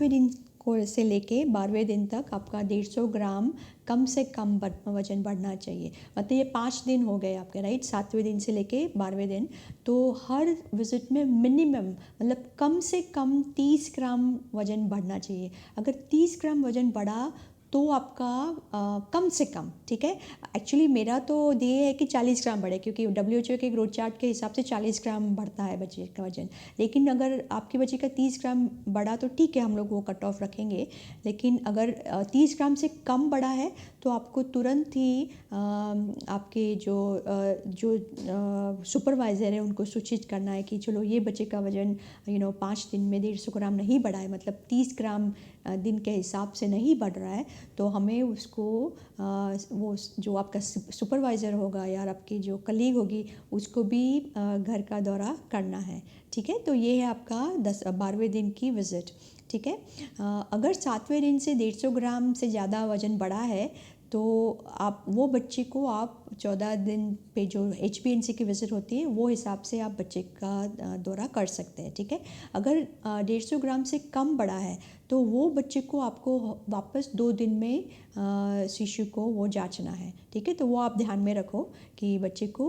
Speaker 1: दिन को से लेके 12वें दिन तक आपका 150 ग्राम कम से कम वज़न बढ़ना चाहिए। मतलब ये 5 दिन हो गए आपके, राइट, 7वें दिन से लेके 12वें दिन। तो हर विज़िट में मिनिमम, मतलब कम से कम 30 ग्राम वज़न बढ़ना चाहिए। अगर 30 ग्राम वज़न बढ़ा तो आपका कम से कम, ठीक है। एक्चुअली मेरा तो ये है कि 40 ग्राम बढ़े, क्योंकि WHO के ग्रोथ चार्ट के हिसाब से 40 ग्राम बढ़ता है बच्चे का वजन। लेकिन अगर आपके बच्चे का 30 ग्राम बढ़ा तो ठीक है, हम लोग वो कट ऑफ रखेंगे। लेकिन अगर 30 ग्राम से कम बढ़ा है तो आपको तुरंत ही आपके जो सुपरवाइज़र है उनको सूचित करना है कि चलो ये बच्चे का वज़न 5 दिन में 150 ग्राम नहीं बढ़ा है, मतलब 30 ग्राम दिन के हिसाब से नहीं बढ़ रहा है, तो हमें उसको वो जो आपका सुपरवाइज़र होगा या आपकी जो कलीग होगी उसको भी घर का दौरा करना है, ठीक है। तो ये है आपका 12वें दिन की विज़िट, ठीक है। अगर 7वें दिन से 150 ग्राम से ज़्यादा वज़न बढ़ा है तो आप वो बच्चे को आप 14 दिन पे जो HbA1c की विज़िट होती है वो हिसाब से आप बच्चे का दौरा कर सकते हैं, ठीक है। अगर 150 ग्राम से कम बढ़ा है तो वो बच्चे को आपको वापस 2 दिन में शिशु को वो जांचना है, ठीक है। तो वो आप ध्यान में रखो कि बच्चे को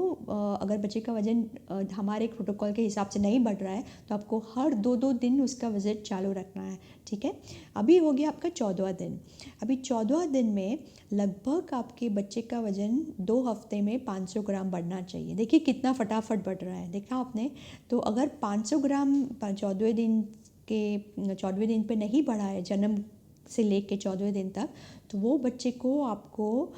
Speaker 1: अगर बच्चे का वज़न हमारे प्रोटोकॉल के हिसाब से नहीं बढ़ रहा है तो आपको हर 2-2 दिन उसका विज़िट चालू रखना है, ठीक है। अभी हो गया आपका 14वां दिन। अभी 14वां दिन में लगभग आपके बच्चे का वज़न 2 हफ्ते में 500 ग्राम बढ़ना चाहिए। देखिए कितना फटाफट बढ़ रहा है, देखा आपने। तो अगर 500 ग्राम 14वें दिन पे नहीं बढ़ा है, जन्म से लेके 14वें दिन तक, तो वो बच्चे को आपको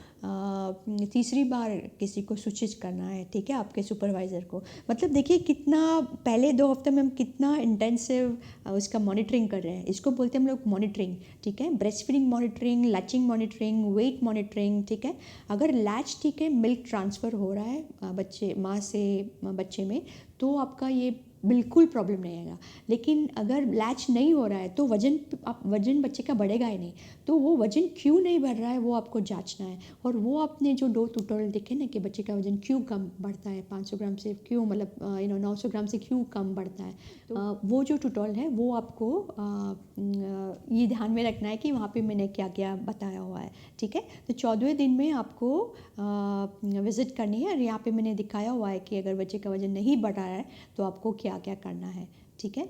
Speaker 1: तीसरी बार किसी को सूचित करना है, ठीक है, आपके सुपरवाइज़र को। मतलब देखिए कितना पहले 2 हफ्ते में हम कितना इंटेंसिव उसका मॉनिटरिंग कर रहे हैं। इसको बोलते हैं हम लोग मॉनिटरिंग, ठीक है, breast feeding monitoring, latching monitoring, weight monitoring, ठीक है। अगर लैच ठीक है, मिल्क ट्रांसफ़र हो रहा है बच्चे माँ से बच्चे में, तो आपका ये बिल्कुल प्रॉब्लम नहीं आएगा। लेकिन अगर लैच नहीं हो रहा है तो वज़न बच्चे का बढ़ेगा ही नहीं। तो वो वज़न क्यों नहीं बढ़ रहा है वो आपको जांचना है। और वो आपने जो 2 ट्यूटोरियल देखे ना कि बच्चे का वज़न क्यों कम बढ़ता है, 500 ग्राम से क्यों, मतलब 900 ग्राम से क्यों कम बढ़ता है, तो वो जो ट्यूटोरियल है वो आपको ये ध्यान में रखना है कि वहाँ पे मैंने क्या क्या बताया हुआ है, ठीक है। तो 14वें दिन में आपको विज़िट करनी है, और यहाँ पे मैंने दिखाया हुआ है कि अगर बच्चे का वज़न नहीं बढ़ रहा है तो आपको क्या क्या करना है, ठीक है।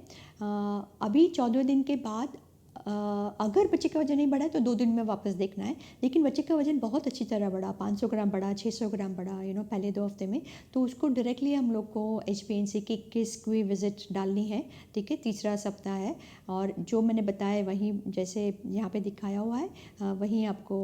Speaker 1: अभी 14वें दिन के बाद अगर बच्चे का वज़न नहीं बढ़ा है तो 2 दिन में वापस देखना है। लेकिन बच्चे का वज़न बहुत अच्छी तरह बढ़ा, 500 ग्राम बढ़ा, 600 ग्राम बढ़ा, पहले 2 हफ्ते में, तो उसको डायरेक्टली हम लोग को HbA1c की 21वीं विज़िट डालनी है, ठीक है, तीसरा सप्ताह है। और जो मैंने बताया वही जैसे यहाँ पे दिखाया हुआ है वही आपको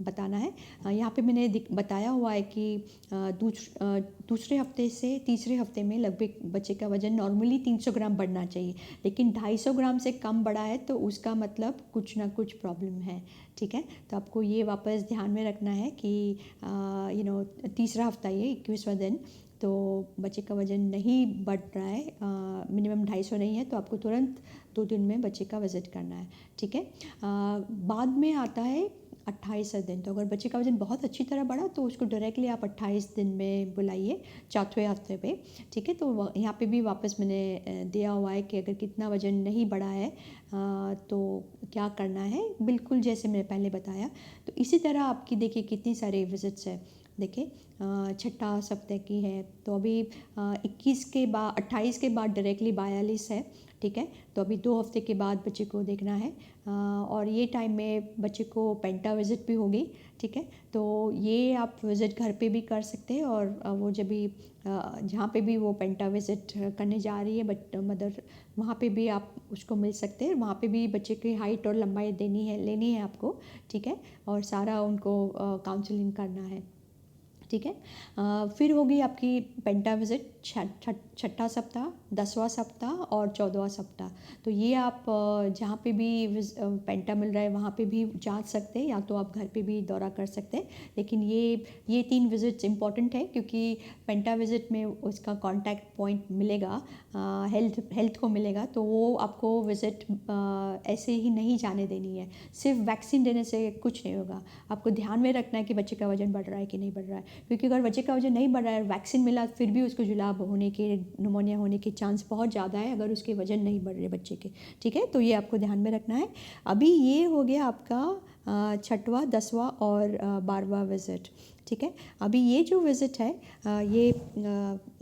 Speaker 1: बताना है। यहाँ पे मैंने बताया हुआ है कि दूसरे हफ्ते से तीसरे हफ्ते में लगभग बच्चे का वज़न नॉर्मली 300 ग्राम बढ़ना चाहिए, लेकिन 250 ग्राम से कम बढ़ा है तो उसका मतलब कुछ ना कुछ प्रॉब्लम है, ठीक है। तो आपको ये वापस ध्यान में रखना है कि तीसरा हफ्ता ये 21वां दिन, तो बच्चे का वज़न नहीं बढ़ रहा है, मिनिमम 250 नहीं है, तो आपको तुरंत 2 दिन में बच्चे का विज़िट करना है, ठीक है। बाद में आता है 28वां दिन। तो अगर बच्चे का वज़न बहुत अच्छी तरह बढ़ा तो उसको डायरेक्टली आप 28 दिन में बुलाइए, 4वें हफ्ते पे, ठीक है। तो यहाँ पे भी वापस मैंने दिया हुआ है कि अगर कितना वज़न नहीं बढ़ा है तो क्या करना है, बिल्कुल जैसे मैंने पहले बताया। तो इसी तरह आपकी देखिए कितनी सारी विज़िट्स है। देखिए छठा सप्ताह की है, तो अभी 21 के बाद 28 के बाद डायरेक्टली 42 है, ठीक है। तो अभी 2 हफ्ते के बाद बच्चे को देखना है, और ये टाइम में बच्चे को पेंटा विज़िट भी होगी, ठीक है। तो ये आप विज़िट घर पे भी कर सकते हैं, और वो जब भी जहाँ पे भी वो पेंटा विज़िट करने जा रही है बट मदर, वहाँ पे भी आप उसको मिल सकते हैं। वहाँ पे भी बच्चे की हाइट और लंबाई लेनी है आपको, ठीक है, और सारा उनको काउंसलिंग करना है, ठीक है। फिर होगी आपकी पेंटा विज़िट छठा सप्ताह, 10वां सप्ताह और 14वां सप्ताह। तो ये आप जहाँ पे भी पेंटा मिल रहा है वहाँ पे भी जांच सकते हैं, या तो आप घर पे भी दौरा कर सकते हैं। लेकिन ये 3 विज़िट्स इंपॉर्टेंट है, क्योंकि पेंटा विज़िट में उसका कॉन्टैक्ट पॉइंट मिलेगा, हेल्थ को मिलेगा, तो वो आपको विज़िट ऐसे ही नहीं जाने देनी है। सिर्फ वैक्सीन देने से कुछ नहीं होगा, आपको ध्यान में रखना है कि बच्चे का वज़न बढ़ रहा है कि नहीं बढ़ रहा है। क्योंकि अगर बच्चे का वज़न नहीं बढ़ रहा है, वैक्सीन मिला, फिर भी उसको जुलाब होने के, निमोनिया होने के चांस बहुत ज़्यादा है अगर उसके वज़न नहीं बढ़ रहे बच्चे के, ठीक है। तो ये आपको ध्यान में रखना है। अभी ये हो गया आपका छठवां, 10वां और 12वां विज़िट, ठीक है। अभी ये जो विज़िट है ये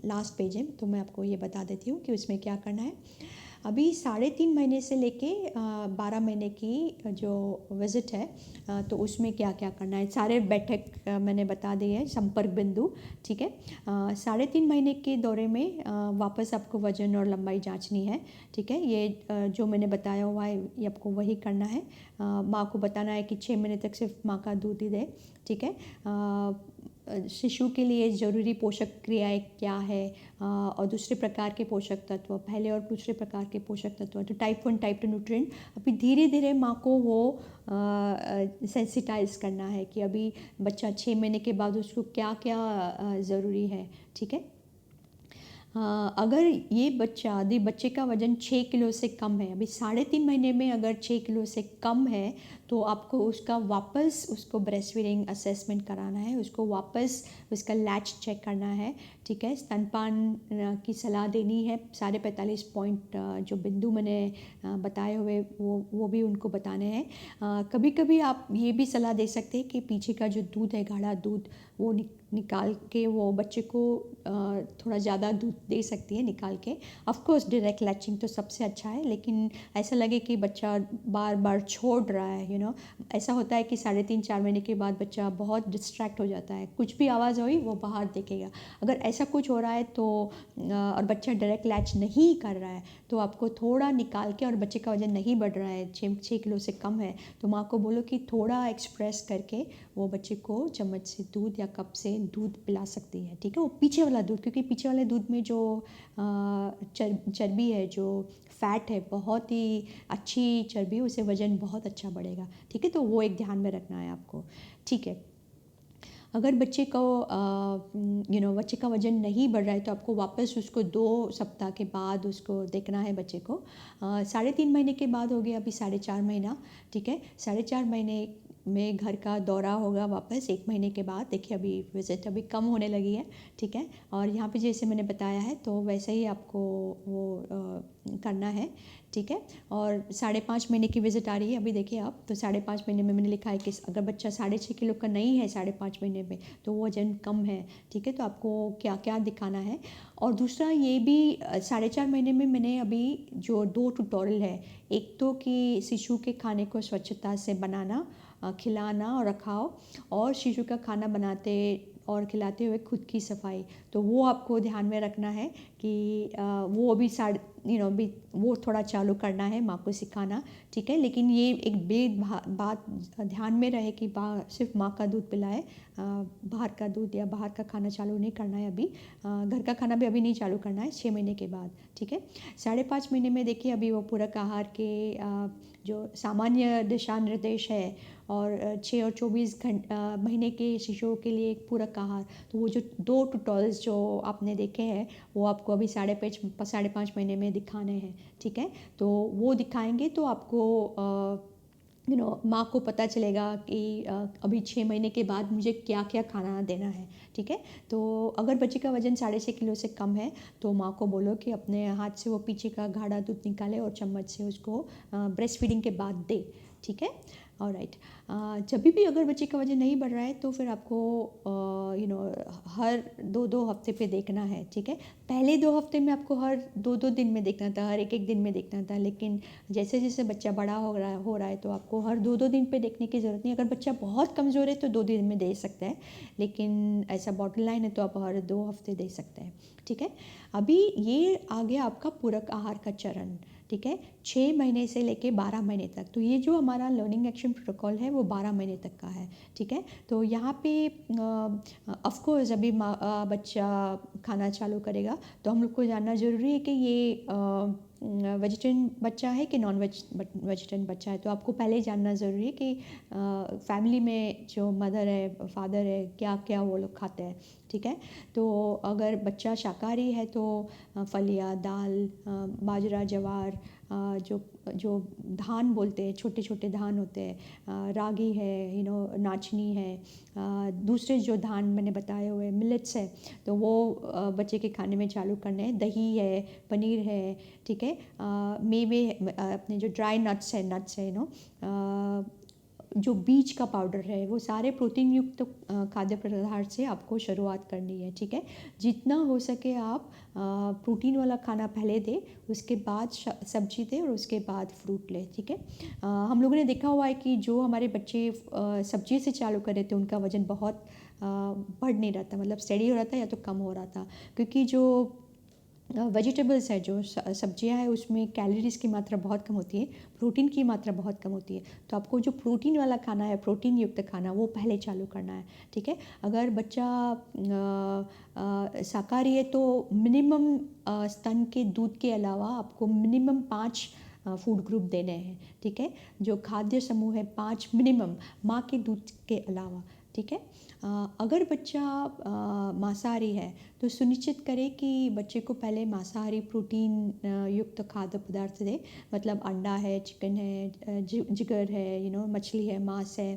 Speaker 1: लास्ट पेज है, तो मैं आपको ये बता देती हूँ कि उसमें क्या करना है। अभी 3.5 महीने से लेके 12 महीने की जो विज़िट है, तो उसमें क्या क्या करना है, सारे बैठक मैंने बता दिए हैं, संपर्क बिंदु, ठीक है। 3.5 महीने के दौरे में वापस आपको वज़न और लंबाई जांचनी है, ठीक है। ये जो मैंने बताया हुआ है ये आपको वही करना है। माँ को बताना है कि 6 महीने तक सिर्फ माँ का दूध ही दे, ठीक है। शिशु के लिए ज़रूरी पोषक क्रियाएं क्या है, और दूसरे प्रकार के पोषक तत्व, पहले और दूसरे प्रकार के पोषक तत्व, तो टाइप 1 टाइप 2 न्यूट्रिएंट। अभी धीरे धीरे माँ को वो सेंसिटाइज करना है कि अभी बच्चा 6 महीने के बाद उसको क्या क्या ज़रूरी है, ठीक है। अगर ये बच्चे का वज़न 6 किलो से कम है, अभी 3.5 महीने में अगर 6 किलो से कम है, तो आपको उसका वापस उसको ब्रेस्ट फीडिंग असेसमेंट कराना है, उसको वापस उसका लैच चेक करना है, ठीक है। स्तनपान की सलाह देनी है, सारे 45 पॉइंट जो बिंदु मैंने बताए हुए वो भी उनको बताने हैं। कभी कभी आप ये भी सलाह दे सकते हैं कि पीछे का जो दूध है, गाढ़ा दूध, वो निकाल के वो बच्चे को थोड़ा ज़्यादा दूध दे सकती है निकाल के। ऑफ कोर्स डायरेक्ट लैचिंग तो सबसे अच्छा है, लेकिन ऐसा लगे कि बच्चा बार बार छोड़ रहा है, ऐसा होता है कि 3.5-4 महीने के बाद बच्चा बहुत डिस्ट्रैक्ट हो जाता है, कुछ भी आवाज़ हुई वो बाहर देखेगा। अगर ऐसा कुछ हो रहा है तो और बच्चा डायरेक्ट लैच नहीं कर रहा है, तो आपको थोड़ा निकाल के, और बच्चे का वज़न नहीं बढ़ रहा है, 6 किलो से कम है, तो माँ को बोलो कि थोड़ा एक्सप्रेस करके वो बच्चे को चम्मच से दूध या कप से दूध पिला सकती है, ठीक है। वो पीछे वाला दूध, क्योंकि पीछे वाले दूध में जो चर्बी है, जो फ़ैट है, बहुत ही अच्छी चर्बी, उससे वज़न बहुत अच्छा बढ़ेगा, ठीक है। तो वो एक ध्यान में रखना है आपको, ठीक है। अगर बच्चे को बच्चे का वज़न नहीं बढ़ रहा है, तो आपको वापस उसको 2 सप्ताह के बाद उसको देखना है बच्चे को। 3.5 महीने के बाद हो गया, अभी 4.5 महीना, ठीक है। 4.5 महीने में घर का दौरा होगा वापस 1 महीने के बाद। देखिए अभी विज़िट अभी कम होने लगी है, ठीक है। और यहाँ पे जैसे मैंने बताया है तो वैसे ही आपको वो करना है, ठीक है। और 5.5 महीने की विज़िट आ रही है अभी, देखिए आप, तो 5.5 महीने में मैंने लिखा है कि अगर बच्चा 6.5 किलो का नहीं है 5.5 महीने में, तो वो वजन कम है, ठीक है। तो आपको क्या क्या दिखाना है। और दूसरा ये भी 4.5 महीने में मैंने अभी जो 2 ट्यूटोरियल है, एक तो कि शिशु के खाने को स्वच्छता से बनाना, खिलाना और रखाव, और शिशु का खाना बनाते और खिलाते हुए खुद की सफाई, तो वो आपको ध्यान में रखना है कि वो अभी भी वो थोड़ा चालू करना है, माँ को सिखाना, ठीक है। लेकिन ये एक बात ध्यान में रहे कि सिर्फ माँ का दूध पिलाए, बाहर का दूध या बाहर का खाना चालू नहीं करना है अभी, घर का खाना भी अभी नहीं चालू करना है 6 महीने के बाद, ठीक है। 5.5 महीने में देखिए अभी वो पूरक आहार के जो सामान्य दिशा निर्देश है, और 6 और 24 महीने के शिशुओं के लिए एक पूरक आहार, तो वो जो 2 ट्यूटोरियल्स जो आपने देखे हैं वो आपको अभी 5.5 महीने में दिखाने हैं, ठीक है। तो वो दिखाएंगे तो आपको माँ को पता चलेगा कि अभी 6 महीने के बाद मुझे क्या क्या खाना देना है, ठीक है। तो अगर बच्चे का वज़न 6.5 किलो से कम है, तो माँ को बोलो कि अपने हाथ से वो पीछे का गाढ़ा दूध निकाले और चम्मच से उसको ब्रेस्ट फीडिंग के बाद दे, ठीक है। ऑलराइट। जब भी अगर बच्चे का वज़न नहीं बढ़ रहा है, तो फिर आपको हर 2-2 हफ्ते पे देखना है, ठीक है। पहले 2 हफ्ते में आपको हर 2-2 दिन में देखना था, हर 1-1 दिन में देखना था, लेकिन जैसे जैसे बच्चा बड़ा हो रहा है तो आपको हर 2-2 दिन पे देखने की ज़रूरत नहीं। अगर बच्चा बहुत कमज़ोर है तो 2 दिन में दे सकते हैं, लेकिन ऐसा बॉर्डर लाइन है तो आप हर 2 हफ्ते दे सकते हैं, ठीक है। अभी ये आ गया आपका पूरक आहार का चरण, ठीक है, 6 महीने से लेके 12 महीने तक। तो ये जो हमारा लर्निंग एक्शन प्रोटोकॉल है वो 12 महीने तक का है, ठीक है। तो यहाँ पे ऑफ कोर्स अभी बच्चा खाना चालू करेगा, तो हम लोग को जानना ज़रूरी है कि ये वेजिटेरियन बच्चा है कि नॉन वेजिटेरियन बच्चा है। तो आपको पहले ही जानना ज़रूरी है कि फैमिली में जो मदर है, फादर है, क्या क्या वो लोग खाते हैं, ठीक है। तो अगर बच्चा शाकाहारी है तो फलियाँ, दाल, बाजरा, ज्वार, जो जो धान बोलते हैं, छोटे छोटे धान होते हैं, रागी है, नाचनी है, दूसरे जो धान मैंने बताए हुए मिलेट्स है, तो वो बच्चे के खाने में चालू करने हैं। दही है, पनीर है, ठीक है। मेवे, अपने जो ड्राई नट्स है जो बीज का पाउडर है, वो सारे प्रोटीन युक्त खाद्य पदार्थ से आपको शुरुआत करनी है, ठीक है। जितना हो सके आप प्रोटीन वाला खाना पहले दे, उसके बाद सब्जी दे, और उसके बाद फ्रूट ले, ठीक है। हम लोगों ने देखा हुआ है कि जो हमारे बच्चे सब्जी से चालू कर रहे थे उनका वज़न बहुत बढ़ नहीं रहा था, मतलब स्टेडी हो रहा था या तो कम हो रहा था, क्योंकि जो वेजिटेबल्स है, जो सब्जियां हैं, उसमें कैलोरीज़ की मात्रा बहुत कम होती है, प्रोटीन की मात्रा बहुत कम होती है। तो आपको जो प्रोटीन वाला खाना है, प्रोटीन युक्त खाना, वो पहले चालू करना है, ठीक है। अगर बच्चा शाकाहारी है तो मिनिमम स्तन के दूध के अलावा आपको मिनिमम 5 फूड ग्रुप देने हैं, ठीक है। जो खाद्य समूह है 5 मिनिमम, माँ के दूध के अलावा, ठीक है। अगर बच्चा मांसाहारी है तो सुनिश्चित करें कि बच्चे को पहले मांसाहारी प्रोटीन युक्त खाद्य पदार्थ दे, मतलब अंडा है, चिकन है, जिगर है, मछली है, मांस है,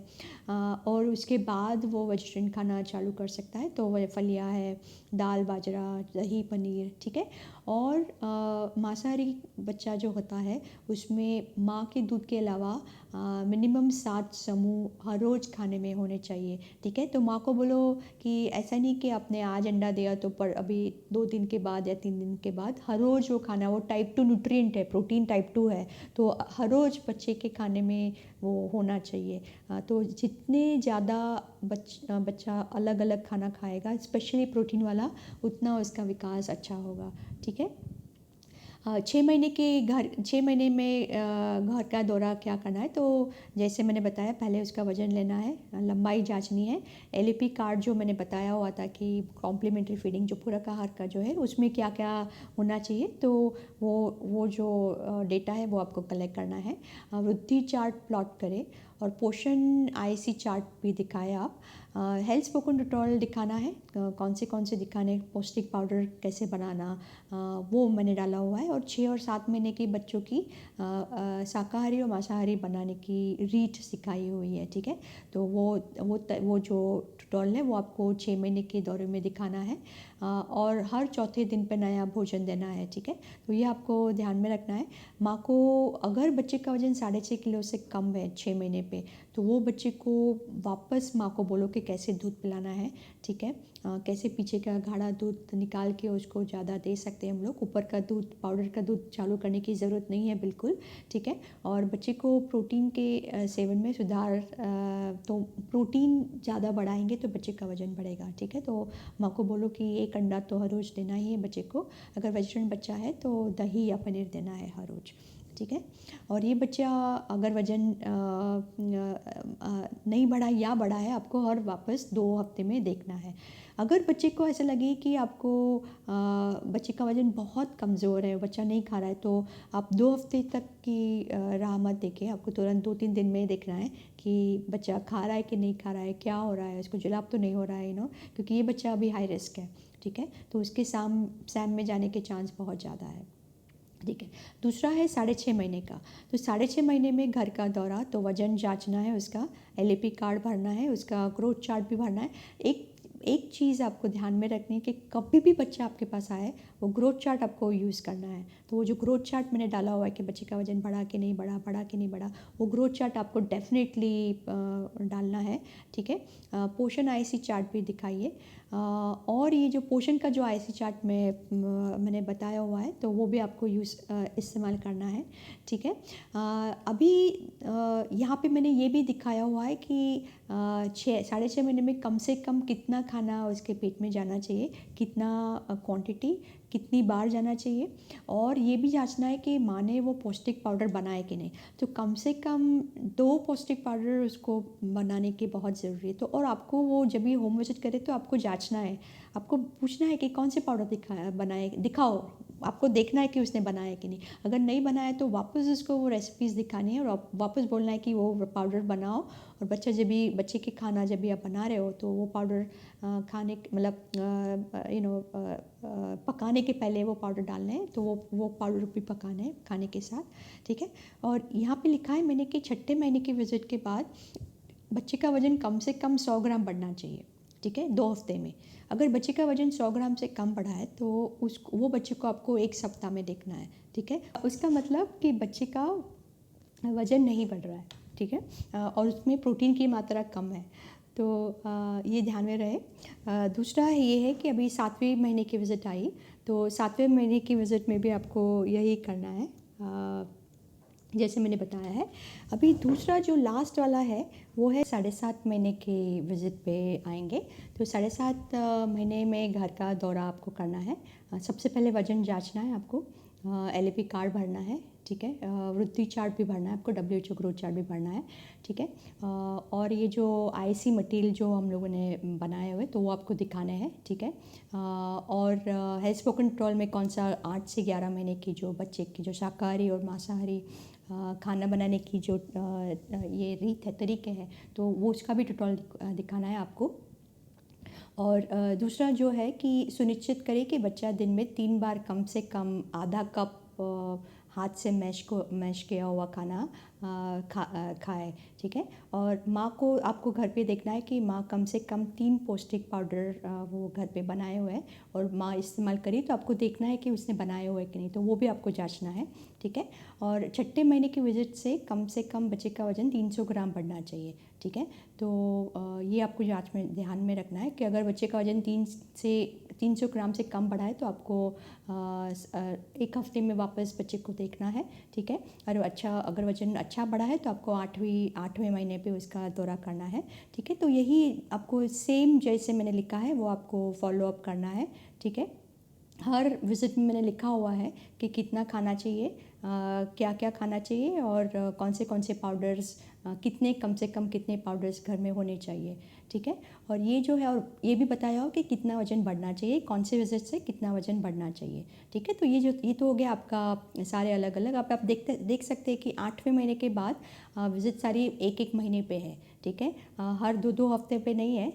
Speaker 1: और उसके बाद वो वेजिटेरियन खाना चालू कर सकता है। तो वह फलियाँ है, दाल, बाजरा, दही, पनीर, ठीक है। और मांसाहारी बच्चा जो होता है उसमें माँ के दूध के अलावा मिनिमम 7 समूह हर रोज़ खाने में होने चाहिए, ठीक है। तो माँ को बोलो कि ऐसा नहीं कि आपने आज अंडा दिया तो पर अभी 2 दिन के बाद या 3 दिन के बाद हर रोज़ वो खाना, वो टाइप 2 न्यूट्रिएंट है, प्रोटीन टाइप 2 है, तो हर रोज़ बच्चे के खाने में वो होना चाहिए। तो जितने ज़्यादा बच्चा अलग अलग खाना खाएगा, स्पेशली प्रोटीन वाला, उतना उसका विकास अच्छा होगा। ठीक है। 6 महीने में घर का दौरा क्या करना है, तो जैसे मैंने बताया पहले उसका वज़न लेना है, लंबाई जांचनी है। एलएपी कार्ड जो मैंने बताया हुआ था कि कॉम्प्लीमेंट्री फीडिंग जो पूरक आहार का जो है उसमें क्या क्या होना चाहिए, तो वो जो डेटा है वो आपको कलेक्ट करना है। वृद्धि चार्ट प्लॉट करें और पोषण आईसी चार्ट भी दिखाए आप। हेल्थ स्पोकन ट्यूटोरियल दिखाना है, कौन से दिखाने, पौष्टिक पाउडर कैसे बनाना, वो मैंने डाला हुआ है। और 6 और 7 महीने के बच्चों की शाकाहारी और मांसाहारी बनाने की रीत सिखाई हुई है। ठीक है। तो वो जो ट्यूटोरियल है वो आपको 6 महीने के दौरे में दिखाना है, और हर चौथे दिन पे नया भोजन देना है। ठीक है। तो ये आपको ध्यान में रखना है। माँ को अगर बच्चे का वजन 6.5 किलो से कम है 6 महीने पे, तो वो बच्चे को वापस माँ को बोलो कि कैसे दूध पिलाना है। ठीक है। कैसे पीछे का गाढ़ा दूध निकाल के उसको ज़्यादा दे सकते हैं हम लोग, ऊपर का दूध, पाउडर का दूध चालू करने की ज़रूरत नहीं है बिल्कुल। ठीक है। और बच्चे को प्रोटीन के सेवन में सुधार, तो प्रोटीन ज़्यादा बढ़ाएंगे तो बच्चे का वजन बढ़ेगा। ठीक है। तो माँ को बोलो कि 1 अंडा तो हर रोज़ देना ही है बच्चे को, अगर वेजिटेरियन बच्चा है तो दही या पनीर देना है हर रोज़। ठीक है। और ये बच्चा अगर वज़न नहीं बढ़ा या बढ़ा है, आपको हर वापस 2 हफ्ते में देखना है। अगर बच्चे को ऐसा लगे कि आपको बच्चे का वज़न बहुत कमज़ोर है, बच्चा नहीं खा रहा है, तो आप 2 हफ्ते तक की राह मत देखें। आपको तुरंत 2-3 दिन में देखना है कि बच्चा खा रहा है कि नहीं खा रहा है, क्या हो रहा है, उसको जुलाब तो नहीं हो रहा है, क्योंकि ये बच्चा अभी हाई रिस्क है। ठीक है। तो उसके सैम में जाने के चांस बहुत ज़्यादा है। ठीक है। दूसरा है 6.5 महीने का। तो 6.5 महीने में घर का दौरा, तो वज़न जांचना है उसका, एलएपी कार्ड भरना है, उसका ग्रोथ चार्ट भी भरना है। एक एक चीज़ आपको ध्यान में रखनी है कि कभी भी बच्चा आपके पास आए, वो ग्रोथ चार्ट आपको यूज़ करना है। तो वो जो ग्रोथ चार्ट मैंने डाला हुआ है कि बच्चे का वज़न बढ़ा कि नहीं बढ़ा, बढ़ा कि नहीं बढ़ा, वो ग्रोथ चार्ट आपको डेफिनेटली डालना है। ठीक है। पोषण आईसी चार्ट भी दिखाइए। और ये जो पोषण का जो आईसी चार्ट मैंने बताया हुआ है, तो वो भी आपको इस्तेमाल करना है। ठीक है। अभी यहाँ पे मैंने ये भी दिखाया हुआ है कि 6 महीने में कम से कम कितना खाना उसके पेट में जाना चाहिए, कितना क्वांटिटी, कितनी बार जाना चाहिए, और ये भी जांचना है कि माँ ने वो पौष्टिक पाउडर बनाए कि नहीं। तो कम से कम 2 पौष्टिक पाउडर उसको बनाने की बहुत ज़रूरी है। तो और आपको वो जब भी होम विजिट करे तो आपको जांचना है, आपको पूछना है कि कौन से पाउडर दिखाओ, आपको देखना है कि उसने बनाया कि नहीं। अगर नहीं बनाया तो वापस उसको वो रेसिपीज़ दिखानी है और वापस बोलना है कि वो पाउडर बनाओ। और बच्चे के खाना जब भी आप बना रहे हो तो वो पाउडर खाने मतलब पकाने के पहले वो पाउडर डालना है, तो वो पाउडर भी पकाना है खाने के साथ। ठीक है। और यहाँ पे लिखा है मैंने कि 6ठे महीने के विजिट के बाद बच्चे का वज़न कम से कम 100 ग्राम बढ़ना चाहिए। ठीक है। 2 हफ्ते में अगर बच्चे का वज़न 100 ग्राम से कम बढ़ा है तो वो बच्चे को आपको 1 सप्ताह में देखना है। ठीक है। उसका मतलब कि बच्चे का वज़न नहीं बढ़ रहा है। ठीक है। और उसमें प्रोटीन की मात्रा कम है, तो ये ध्यान में रहे। दूसरा ये है कि अभी 7वें महीने की विज़िट आई, तो 7वें महीने की विज़िट में भी आपको यही करना है जैसे मैंने बताया है। अभी दूसरा जो लास्ट वाला है वो है 7.5 महीने के विज़िट पे आएंगे। तो 7.5 महीने में घर का दौरा आपको करना है। सबसे पहले वज़न जांचना है आपको, एलएपी कार्ड भरना है। ठीक है। वृद्धि चार्ट भी भरना है आपको, WHO ग्रोथ चार्ट भी भरना है। ठीक है। और ये जो आईसी मटेरियल जो हम लोगों ने बनाए हुए तो वो आपको दिखाने हैं। ठीक है। और हेल्थ स्पोकन ट्रोल में कौन सा 8 से 11 महीने की जो बच्चे की जो शाकाहारी और मांसाहारी खाना बनाने की जो ये रीत है, तरीके हैं, तो वो उसका भी ट्यूटोरियल दिखाना है आपको। और दूसरा जो है कि सुनिश्चित करें कि बच्चा दिन में 3 बार कम से कम हाथ से मैश किया हुआ खाना खाए, ठीक है। और माँ को आपको घर पे देखना है कि माँ कम से कम 3 पौष्टिक पाउडर वो घर पे बनाए हुए हैं और माँ इस्तेमाल करी, तो आपको देखना है कि उसने बनाए हुए कि नहीं, तो वो भी आपको जांचना है, ठीक है। और छठे महीने की विजिट से कम बच्चे का वज़न 300 ग्राम बढ़ना चाहिए, ठीक है। तो ये आपको जांच में ध्यान में रखना है कि अगर बच्चे का वज़न 300 ग्राम से कम बढ़ा है तो आपको 1 हफ्ते में वापस बच्चे को देखना है, ठीक है। और अगर वज़न अच्छा बढ़ा है तो आपको 8वें महीने पे उसका दौरा करना है, ठीक है। तो यही आपको सेम जैसे मैंने लिखा है वो आपको फॉलो अप करना है, ठीक है। हर विज़िट में मैंने लिखा हुआ है कि कितना खाना चाहिए, क्या क्या खाना चाहिए और कौन से पाउडर्स, कितने कम से कम कितने पाउडर्स घर में होने चाहिए, ठीक है। और ये जो है, और ये भी बताया हो कि कितना वज़न बढ़ना चाहिए, कौन से विज़िट से कितना वज़न बढ़ना चाहिए, ठीक है। तो ये तो हो गया आपका सारे अलग अलग। अब आप देख सकते हैं कि 8वें महीने के बाद विज़िट सारी एक एक महीने पे है, ठीक है। हर 2 हफ्ते पे नहीं है,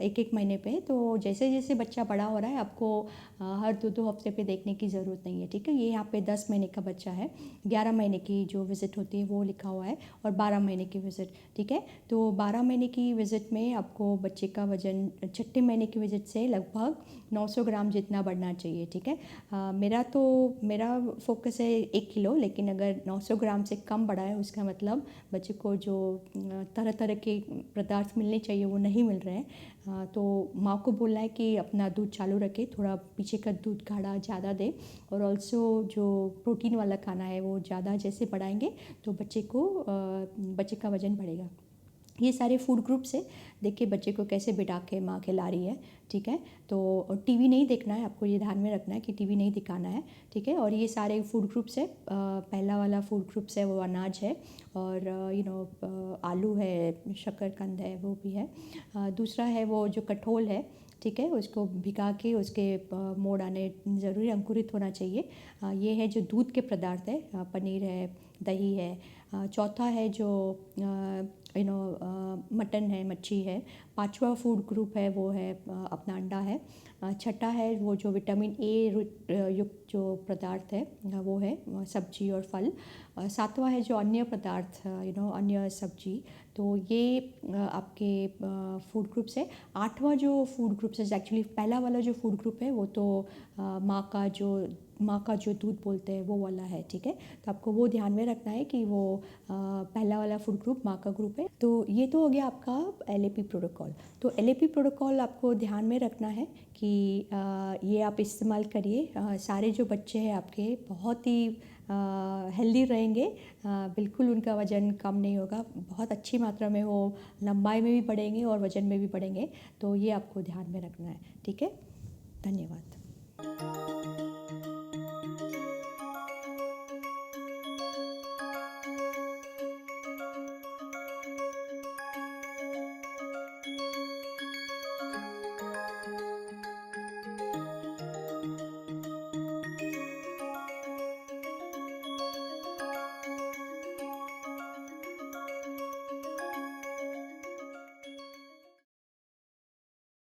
Speaker 1: एक एक महीने पे है। तो जैसे जैसे बच्चा बड़ा हो रहा है आपको हर 2 हफ्ते पे देखने की ज़रूरत नहीं है, ठीक है। ये यहाँ पे 10 महीने का बच्चा है, 11 महीने की जो विज़िट होती है वो लिखा हुआ है, और 12 महीने की विज़िट, ठीक है। तो 12 महीने की विज़िट में आपको बच्चे का वज़न छठे महीने की विज़िट से लगभग 900 ग्राम जितना बढ़ना चाहिए, ठीक है। मेरा फोकस है 1 किलो, लेकिन अगर 900 ग्राम से कम बढ़ा है उसका मतलब बच्चे को जो तरह तरह के पदार्थ मिलने चाहिए वो नहीं मिल रहे हैं। तो माँ को बोलना है कि अपना दूध चालू रखे, थोड़ा पीछे का दूध गाढ़ा ज़्यादा दे, और ऑल्सो जो प्रोटीन वाला खाना है वो ज़्यादा जैसे बढ़ाएंगे तो बच्चे का वज़न बढ़ेगा। ये सारे फूड ग्रुप्स है, देखिए बच्चे को कैसे बिठा के माँ खिला रही है, ठीक है। तो टीवी नहीं देखना है, आपको ये ध्यान में रखना है कि टीवी नहीं दिखाना है, ठीक है। और ये सारे फूड ग्रुप्स है, पहला वाला फूड ग्रुप्स है वो अनाज है, और आलू है, शकरकंद है वो भी है। दूसरा है वो जो कठोल है, ठीक है, उसको भिगा के उसके मोड़ आने ज़रूरी, अंकुरित होना चाहिए। ये है जो दूध के पदार्थ है, पनीर है, दही है। चौथा है जो मटन है, मच्छी है। पांचवा फूड ग्रुप है वो है अपना अंडा है। छठा है वो जो विटामिन ए युक्त जो पदार्थ है वो है सब्जी और फल। सातवां है जो अन्य पदार्थ, अन्य सब्जी। तो ये आपके फूड ग्रुप्स है। आठवां जो फूड ग्रुप्स है, एक्चुअली पहला वाला जो फूड ग्रुप है वो तो माँ का जो दूध बोलते हैं वो वाला है, ठीक है। तो आपको वो ध्यान में रखना है कि वो पहला वाला फूड ग्रुप माँ का ग्रुप है। तो ये तो हो गया आपका LAP प्रोटोकॉल। तो LAP प्रोटोकॉल आपको ध्यान में रखना है कि ये आप इस्तेमाल करिए। सारे जो बच्चे हैं आपके बहुत ही हेल्दी रहेंगे, बिल्कुल उनका वज़न कम नहीं होगा, बहुत अच्छी मात्रा में वो लंबाई में भी बढ़ेंगे और वज़न में भी बढ़ेंगे। तो ये आपको ध्यान में रखना है, ठीक है। धन्यवाद।